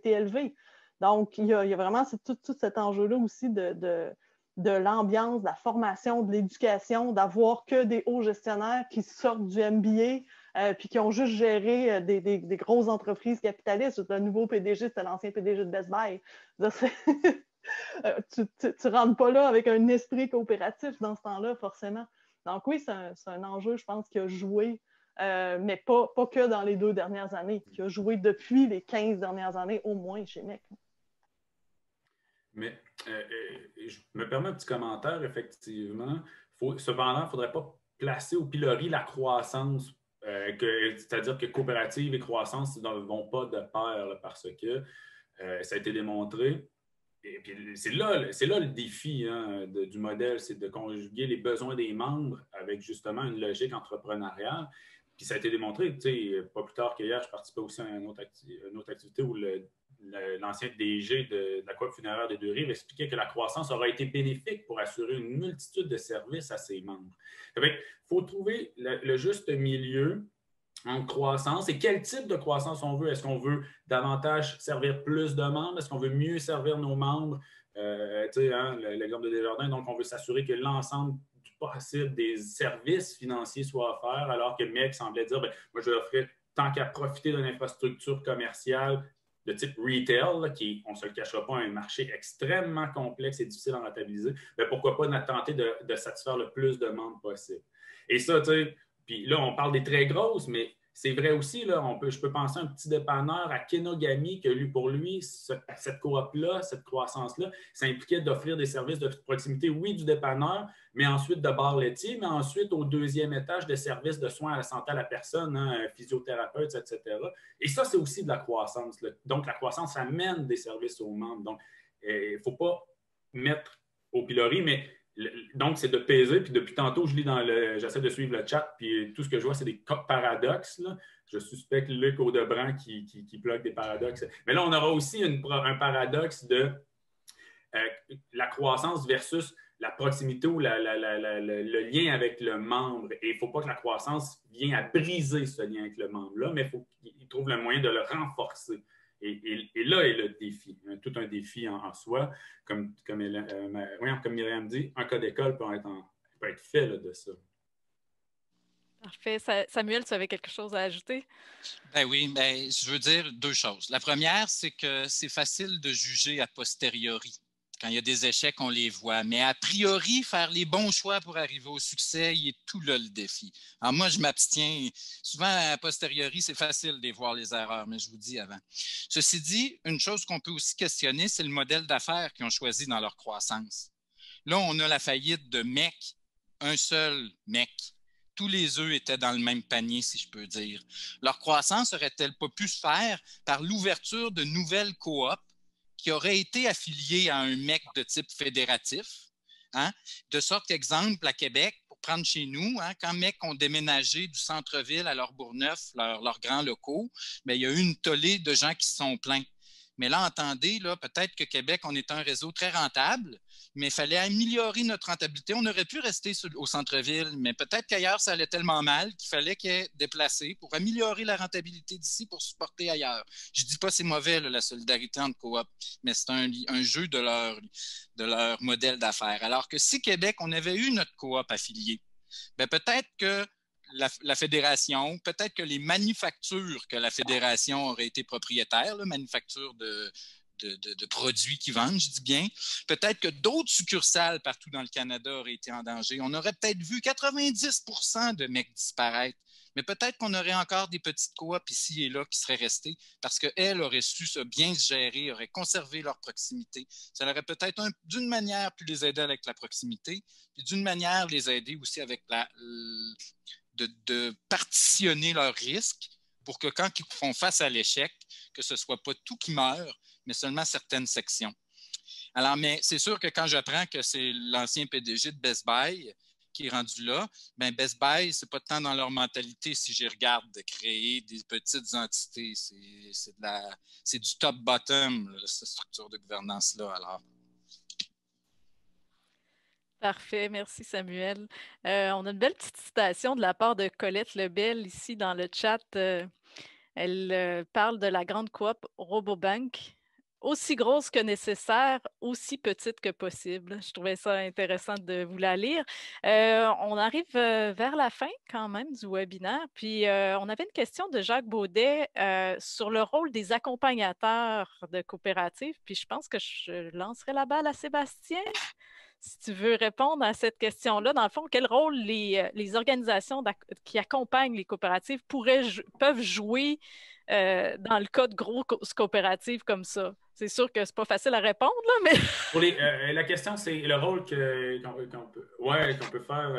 élevés. Donc, il y a vraiment tout cet enjeu-là aussi de l'ambiance, de la formation, de l'éducation, d'avoir que des hauts gestionnaires qui sortent du MBA puis qui ont juste géré des grosses entreprises capitalistes. Le nouveau PDG, c'était l'ancien PDG de Best Buy. Tu ne rentres pas là avec un esprit coopératif dans ce temps-là, forcément. Donc oui, c'est un enjeu, je pense, qui a joué, mais pas que dans les 2 dernières années, qui a joué depuis les 15 dernières années, au moins, chez MEC. Mais je me permets un petit commentaire, effectivement. Cependant, il ne faudrait pas placer au pilori la croissance, c'est-à-dire que coopérative et croissance ne vont pas de pair là, parce que ça a été démontré. Et puis c'est là le défi du modèle, c'est de conjuguer les besoins des membres avec justement une logique entrepreneuriale. Puis ça a été démontré, tu sais, pas plus tard qu'hier, je participais aussi à une autre activité où l'ancien DG de la coop funéraire des Deux-Rives expliquait que la croissance aurait été bénéfique pour assurer une multitude de services à ses membres. Il faut trouver le juste milieu en croissance et quel type de croissance on veut. Est-ce qu'on veut davantage servir plus de membres? Est-ce qu'on veut mieux servir nos membres? L'exemple de Desjardins, donc on veut s'assurer que l'ensemble du possible des services financiers soit offert, alors que le MEC semblait dire, moi je vais offrir tant qu'à profiter d'une infrastructure commerciale de type retail, là, qui, on ne se le cachera pas, un marché extrêmement complexe et difficile à rentabiliser, pourquoi pas tenter de satisfaire le plus de membres possible. Et ça, tu sais, puis là, on parle des très grosses, mais c'est vrai aussi, là, je peux penser à un petit dépanneur à Kenogami que pour lui, cette coop-là, cette croissance-là, ça impliquait d'offrir des services de proximité, oui, du dépanneur, mais ensuite de bar laitier, mais ensuite au deuxième étage de services de soins à la santé à la personne, physiothérapeute, etc. Et ça, c'est aussi de la croissance, là. Donc, la croissance amène des services aux membres. Donc, il ne faut pas mettre au pilori, mais donc, c'est de peser. Puis depuis tantôt, j'essaie de suivre le chat, puis tout ce que je vois, c'est des paradoxes, là. Je suspecte Luc Audebranc qui plug des paradoxes. Mais là, on aura aussi un paradoxe de la croissance versus la proximité ou le lien avec le membre. Et il ne faut pas que la croissance vienne à briser ce lien avec le membre-là, mais il faut qu'il trouve le moyen de le renforcer. Et là est le défi, tout un défi en soi. Comme Myriam dit, un cas d'école peut être fait là, de ça. Parfait. Samuel, tu avais quelque chose à ajouter? Ben oui, je veux dire deux choses. La première, c'est que c'est facile de juger a posteriori. Quand il y a des échecs, on les voit. Mais a priori, faire les bons choix pour arriver au succès, il est tout là le défi. Alors moi, je m'abstiens. Souvent, a posteriori, c'est facile de voir les erreurs, mais je vous dis avant. Ceci dit, une chose qu'on peut aussi questionner, c'est le modèle d'affaires qu'ils ont choisi dans leur croissance. Là, on a la faillite de MEC, un seul MEC. Tous les œufs étaient dans le même panier, si je peux dire. Leur croissance aurait-elle pas pu se faire par l'ouverture de nouvelles coops qui auraient été affiliées à un MEC de type fédératif? Hein? De sorte qu'exemple, à Québec, pour prendre chez nous, quand MEC ont déménagé du centre-ville à leur Bourgneuf, leurs grands locaux, il y a eu une tollée de gens qui se sont plaints. Mais là, entendez, peut-être que Québec, on est un réseau très rentable, mais il fallait améliorer notre rentabilité. On aurait pu rester au centre-ville, mais peut-être qu'ailleurs, ça allait tellement mal qu'il fallait qu'il y ait déplacé pour améliorer la rentabilité d'ici pour supporter ailleurs. Je ne dis pas que c'est mauvais, la solidarité entre coop, mais c'est un jeu de leur modèle d'affaires. Alors que si Québec, on avait eu notre coop affiliée, peut-être que la fédération, peut-être que les manufactures que la fédération aurait été propriétaire, manufactures de produits qui vendent, je dis bien, peut-être que d'autres succursales partout dans le Canada auraient été en danger. On aurait peut-être vu 90% de MEC disparaître, mais peut-être qu'on aurait encore des petites coops ici et là qui seraient restées parce qu'elles auraient su bien se gérer, auraient conservé leur proximité. Ça aurait peut-être d'une manière pu les aider avec la proximité, puis d'une manière les aider aussi avec de partitionner leurs risques pour que quand ils font face à l'échec, que ce ne soit pas tout qui meurt, mais seulement certaines sections. Alors, mais c'est sûr que quand j'apprends que c'est l'ancien PDG de Best Buy qui est rendu là, Best Buy, ce n'est pas tant dans leur mentalité, si je regarde, de créer des petites entités. C'est du top-bottom, cette structure de gouvernance-là. Alors. Parfait, merci Samuel. On a une belle petite citation de la part de Colette Lebel ici dans le chat. Elle parle de la grande coop Robobank, aussi grosse que nécessaire, aussi petite que possible. Je trouvais ça intéressant de vous la lire. On arrive vers la fin quand même du webinaire. Puis on avait une question de Jacques Baudet sur le rôle des accompagnateurs de coopératives. Puis je pense que je lancerai la balle à Sébastien. Si tu veux répondre à cette question-là, dans le fond, quel rôle les organisations qui accompagnent les coopératives peuvent jouer dans le cas de grosses coopératives comme ça? C'est sûr que c'est pas facile à répondre, là, mais... Pour la question, c'est le rôle qu'on peut faire...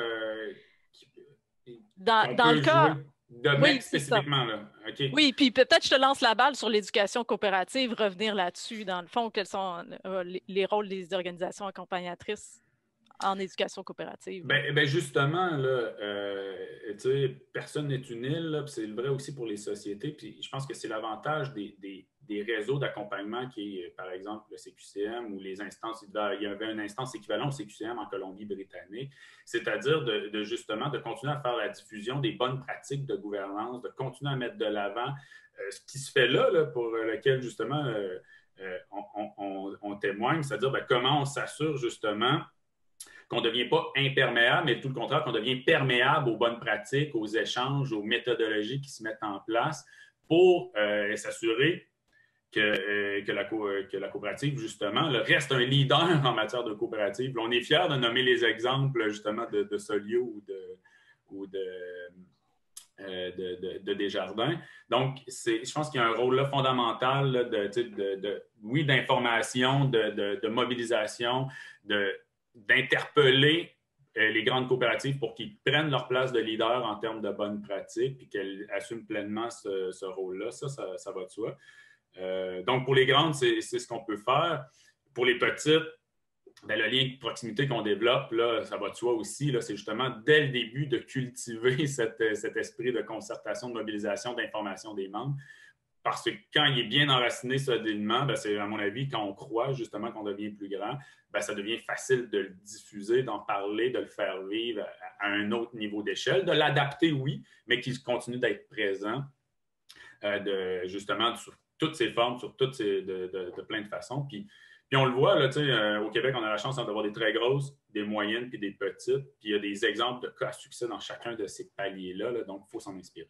dans le cas... De MEC spécifiquement, là. Okay. Oui, puis peut-être je te lance la balle sur l'éducation coopérative, revenir là-dessus, dans le fond, quels sont les rôles des organisations accompagnatrices en éducation coopérative? Ben justement, là, personne n'est une île, là, puis c'est vrai aussi pour les sociétés. Puis je pense que c'est l'avantage des réseaux d'accompagnement qui est, par exemple, le CQCM ou les instances. Il y avait une instance équivalente au CQCM en Colombie-Britannique, c'est-à-dire justement de continuer à faire la diffusion des bonnes pratiques de gouvernance, de continuer à mettre de l'avant ce qui se fait là pour lequel justement on témoigne, c'est-à-dire comment on s'assure justement qu'on ne devient pas imperméable, mais tout le contraire, qu'on devient perméable aux bonnes pratiques, aux échanges, aux méthodologies qui se mettent en place pour s'assurer que la coopérative, justement, reste un leader en matière de coopérative. On est fiers de nommer les exemples, justement, de Solio ou de Desjardins. Donc, je pense qu'il y a un rôle là fondamental là, d'information, de mobilisation, d'interpeller les grandes coopératives pour qu'ils prennent leur place de leader en termes de bonnes pratiques et qu'elles assument pleinement ce rôle-là. Ça va de soi. Donc, pour les grandes, c'est ce qu'on peut faire. Pour les petites, le lien de proximité qu'on développe, là, ça va de soi aussi. C'est justement dès le début de cultiver cet esprit de concertation, de mobilisation, d'information des membres. Parce que quand il est bien enraciné solidement, c'est à mon avis, quand on croit justement qu'on devient plus grand, ça devient facile de le diffuser, d'en parler, de le faire vivre à un autre niveau d'échelle, de l'adapter, oui, mais qu'il continue d'être présent justement sur toutes ses formes, sur de plein de façons. Puis on le voit, là, au Québec, on a la chance d'avoir des très grosses, des moyennes puis des petites. Puis il y a des exemples de cas à succès dans chacun de ces paliers-là, là, donc il faut s'en inspirer.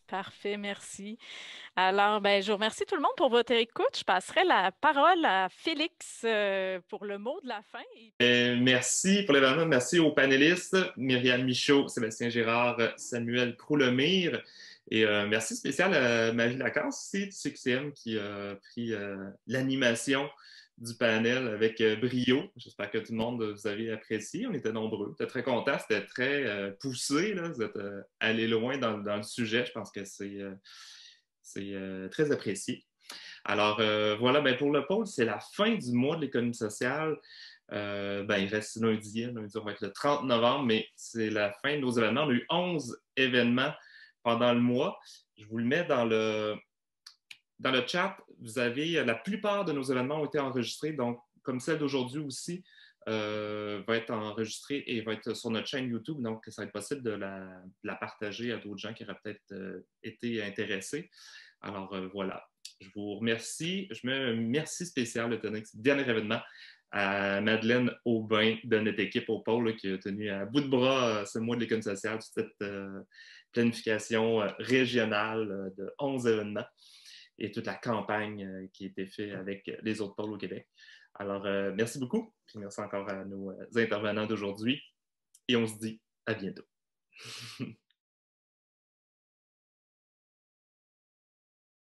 Parfait, merci. Alors, je vous remercie tout le monde pour votre écoute. Je passerai la parole à Félix pour le mot de la fin. Merci pour l'événement. Merci aux panélistes, Myriam Michaud, Sébastien Girard, Samuel Croulemire. Et merci spécial à Marie Lacasse aussi du CQCM qui a pris l'animation du panel avec brio. J'espère que tout le monde vous avez apprécié. On était nombreux. J'étais très content. C'était très poussé. Là. Vous êtes allés loin dans le sujet. Je pense que c'est très apprécié. Alors, voilà. Pour le pôle, c'est la fin du mois de l'économie sociale. Il reste lundi. Lundi, on va être le 30 novembre, mais c'est la fin de nos événements. On a eu 11 événements pendant le mois. Je vous le mets dans le chat. Vous avez la plupart de nos événements ont été enregistrés, donc comme celle d'aujourd'hui aussi va être enregistrée et va être sur notre chaîne YouTube, donc ça va être possible de la partager à d'autres gens qui auraient peut-être été intéressés. Alors voilà, je vous remercie. Je mets un merci spécial de tenir ce dernier événement à Madeleine Aubin de notre équipe au pôle là, qui a tenu à bout de bras ce mois de l'économie sociale, toute cette planification régionale de 11 événements et toute la campagne qui a été faite avec les autres pôles au Québec. Alors, merci beaucoup. Puis merci encore à nos intervenants d'aujourd'hui. Et on se dit à bientôt.